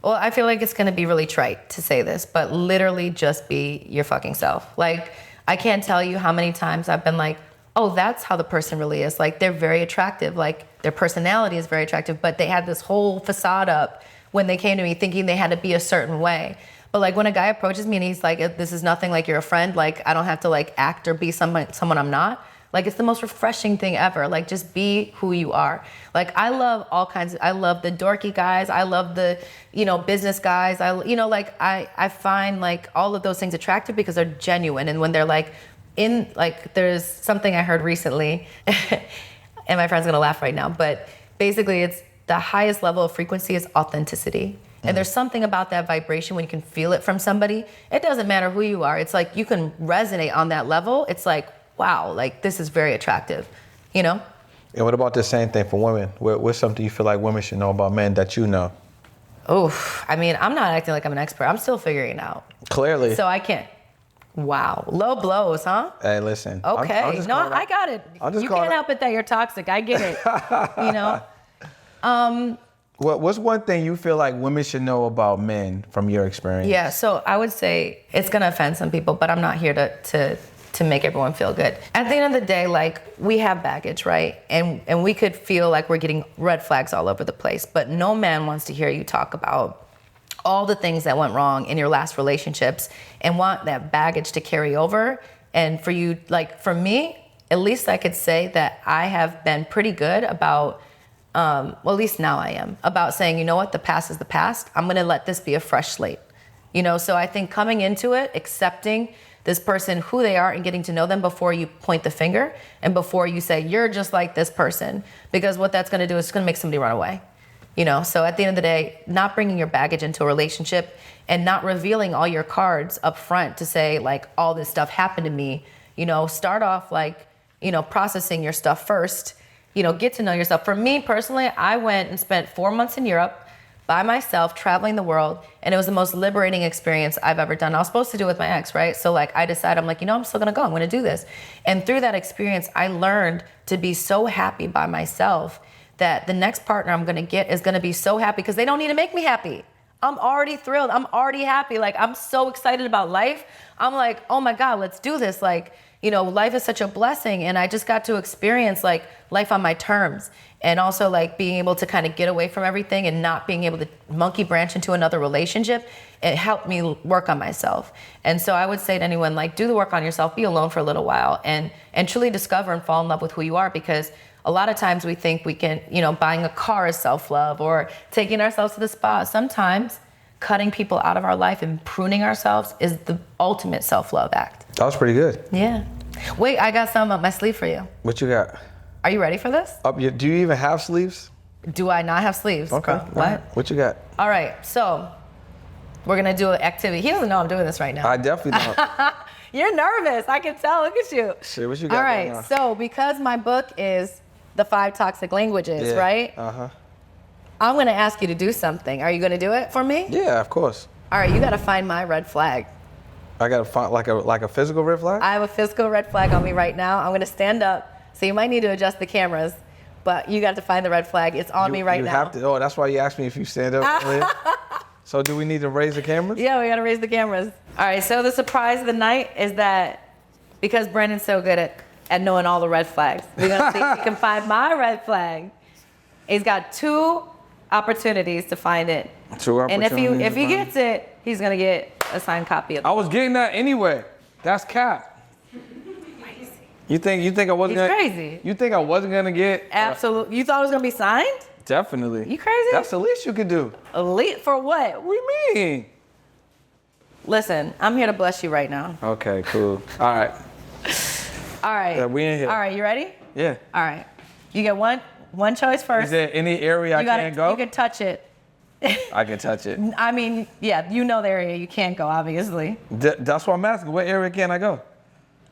Well, I feel like it's going to be really trite to say this, but literally just be your fucking self. Like, I can't tell you how many times I've been like, oh, that's how the person really is. Like, they're very attractive. Like, their personality is very attractive, but they had this whole facade up when they came to me thinking they had to be a certain way. But like, when a guy approaches me and he's like, this is nothing, like, you're a friend, like, I don't have to like act or be someone I'm not. Like, it's the most refreshing thing ever. Like, just be who you are. Like, I love all kinds I love the dorky guys. I love the, you know, business guys. I find like all of those things attractive because they're genuine. And when they're like there's something I heard recently and my friend's gonna laugh right now, but basically it's the highest level of frequency is authenticity. And there's something about that vibration when you can feel it from somebody. It doesn't matter who you are. It's like you can resonate on that level. It's like, wow, like, this is very attractive, you know? And what about the same thing for women? What's something you feel like women should know about men that you know? Oh, I mean, I'm not acting like I'm an expert. I'm still figuring it out. Clearly. So I can't. Wow. Low blows, huh? Hey, listen. Okay. I got it. You can't help it that you're toxic. I get it. You know? What's one thing you feel like women should know about men from your experience? Yeah, so I would say it's going to offend some people, but I'm not here to make everyone feel good. At the end of the day, like, we have baggage, right? And we could feel like we're getting red flags all over the place, but no man wants to hear you talk about all the things that went wrong in your last relationships and want that baggage to carry over. And for you, like, for me, at least I could say that I have been pretty good about, well, at least now I am, about saying, you know what, the past is the past. I'm gonna let this be a fresh slate. You know, so I think coming into it, accepting this person, who they are, and getting to know them before you point the finger and before you say, you're just like this person. Because what that's gonna do is it's gonna make somebody run away. You know, so at the end of the day, not bringing your baggage into a relationship and not revealing all your cards up front to say, like, all this stuff happened to me. You know, start off like, you know, processing your stuff first, you know, get to know yourself. For me personally, I went and spent 4 months in Europe by myself, traveling the world, and it was the most liberating experience I've ever done. I was supposed to do it with my ex, right? So like, I decided, I'm like, you know, I'm still gonna go, I'm gonna do this. And through that experience, I learned to be so happy by myself that the next partner I'm gonna get is gonna be so happy because they don't need to make me happy. I'm already thrilled, I'm already happy. Like, I'm so excited about life. I'm like, oh my God, let's do this. Like, you know, life is such a blessing, and I just got to experience like life on my terms, and also like being able to kind of get away from everything and not being able to monkey branch into another relationship. It helped me work on myself. And so I would say to anyone, like, do the work on yourself, be alone for a little while, and truly discover and fall in love with who you are, because a lot of times we think we can, you know, buying a car is self-love or taking ourselves to the spa. Sometimes cutting people out of our life and pruning ourselves is the ultimate self-love act. That was pretty good. Yeah. Wait, I got some up my sleeve for you. What you got? Are you ready for this? Do you even have sleeves? Do I not have sleeves? Okay. What? What you got? All right, so we're gonna do an activity. He doesn't know I'm doing this right now. I definitely don't. You're nervous, I can tell, look at you. Shit, what you got? All right, so because my book is the 5 Toxic Languages, right? Uh-huh. I'm gonna ask you to do something. Are you gonna do it for me? Yeah, of course. All right, you gotta find my red flag. I gotta find like a physical red flag? I have a physical red flag on me right now. I'm gonna stand up, so you might need to adjust the cameras, but you got to find the red flag. It's on me right now. You have to, that's why you asked me if you stand up earlier. So do we need to raise the cameras? Yeah, we gotta raise the cameras. All right, so the surprise of the night is that because Brandon's so good at knowing all the red flags, we're gonna see if he can find my red flag. He's got 2 opportunities to find it. 2 And opportunities. if he gets it, he's gonna get a signed copy of it. I was getting that anyway. That's cap. You think I wasn't He's gonna? crazy. You think I wasn't gonna get? Absolutely. You thought it was gonna be signed? Definitely. You crazy? That's the least you could do. Elite for what? What do you mean? Listen, I'm here to bless you right now. Okay, cool. All right. All right. Yeah, we in here. All right, you ready? Yeah. All right. You get one choice first. Is there any area I can't go? You can touch it. I can touch it. I mean, yeah, you know the area you can't go, obviously. That's what I'm asking. What area can I go?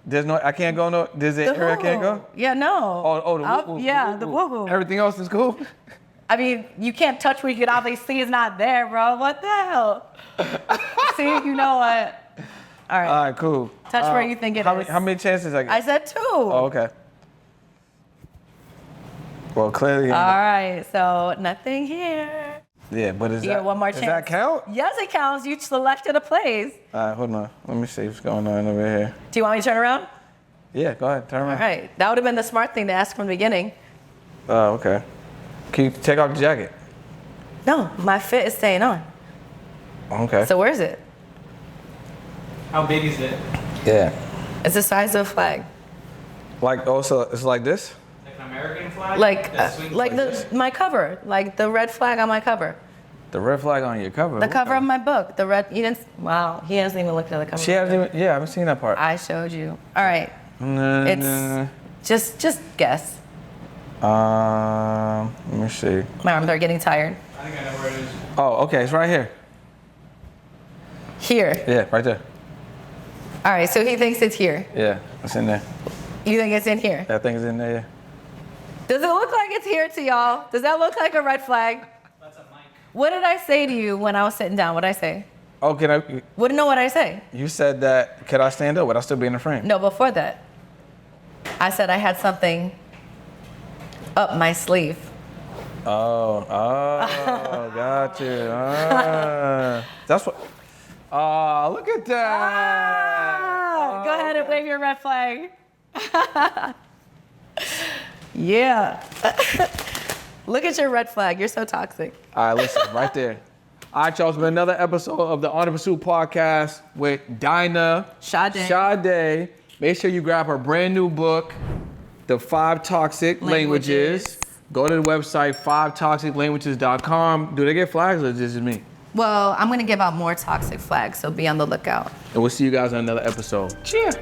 There's no. I can't go. No. There's an area I can't go. Yeah, no. Oh, the woo-woo, yeah, the the woo-woo. woo-woo. Everything else is cool. I mean, you can't touch where you can obviously see it's not there, bro. What the hell? See, you know what? All right. All right, cool. Touch where you think it is. How many chances I get? I said 2. Oh, okay. Well, clearly. All right, so nothing here. Yeah, but You get one more does chance. that count? Yes, it counts. You selected a place. All right, hold on. Let me see what's going on over here. Do you want me to turn around? Yeah, go ahead. Turn around. All right. That would have been the smart thing to ask from the beginning. Oh, okay. Can you take off the jacket? No, my fit is staying on. Okay. So where is it? How big is it? Yeah. It's the size of a flag. Like, also, it's like this? Like an American flag? Like, that swings like my cover, like the red flag on my cover. The red flag on your cover. The cover of my book, the red. You didn't. Wow, he hasn't even looked at the cover. She hasn't even, yeah, I haven't seen that part. I showed you. All right. Nah. Just guess. Let me see. My arms are getting tired. I think I know where it is. Oh, okay, it's right here. Here. Yeah, right there. All right. So he thinks it's here. Yeah, it's in there. You think it's in here? That thing is in there, yeah. Does it look like it's here to y'all? Does that look like a red flag? That's a mic. What did I say to you when I was sitting down? What did I say? Oh, can I? Wouldn't know what I say. You said that, could I stand up? Would I still be in the frame? No, before that. I said I had something up my sleeve. Oh, got you. That's what. Oh, look at that. Go ahead and wave your red flag. Yeah. Look at your red flag. You're so toxic. All right, listen, right there. All right, y'all, it's been another episode of the On the Pursuit podcast with Dinah Sade. Make sure you grab her brand new book, The 5 Toxic Languages. Go to the website, 5toxiclanguages.com. Do they get flags or just me? Well, I'm going to give out more toxic flags, so be on the lookout. And we'll see you guys on another episode. Cheers.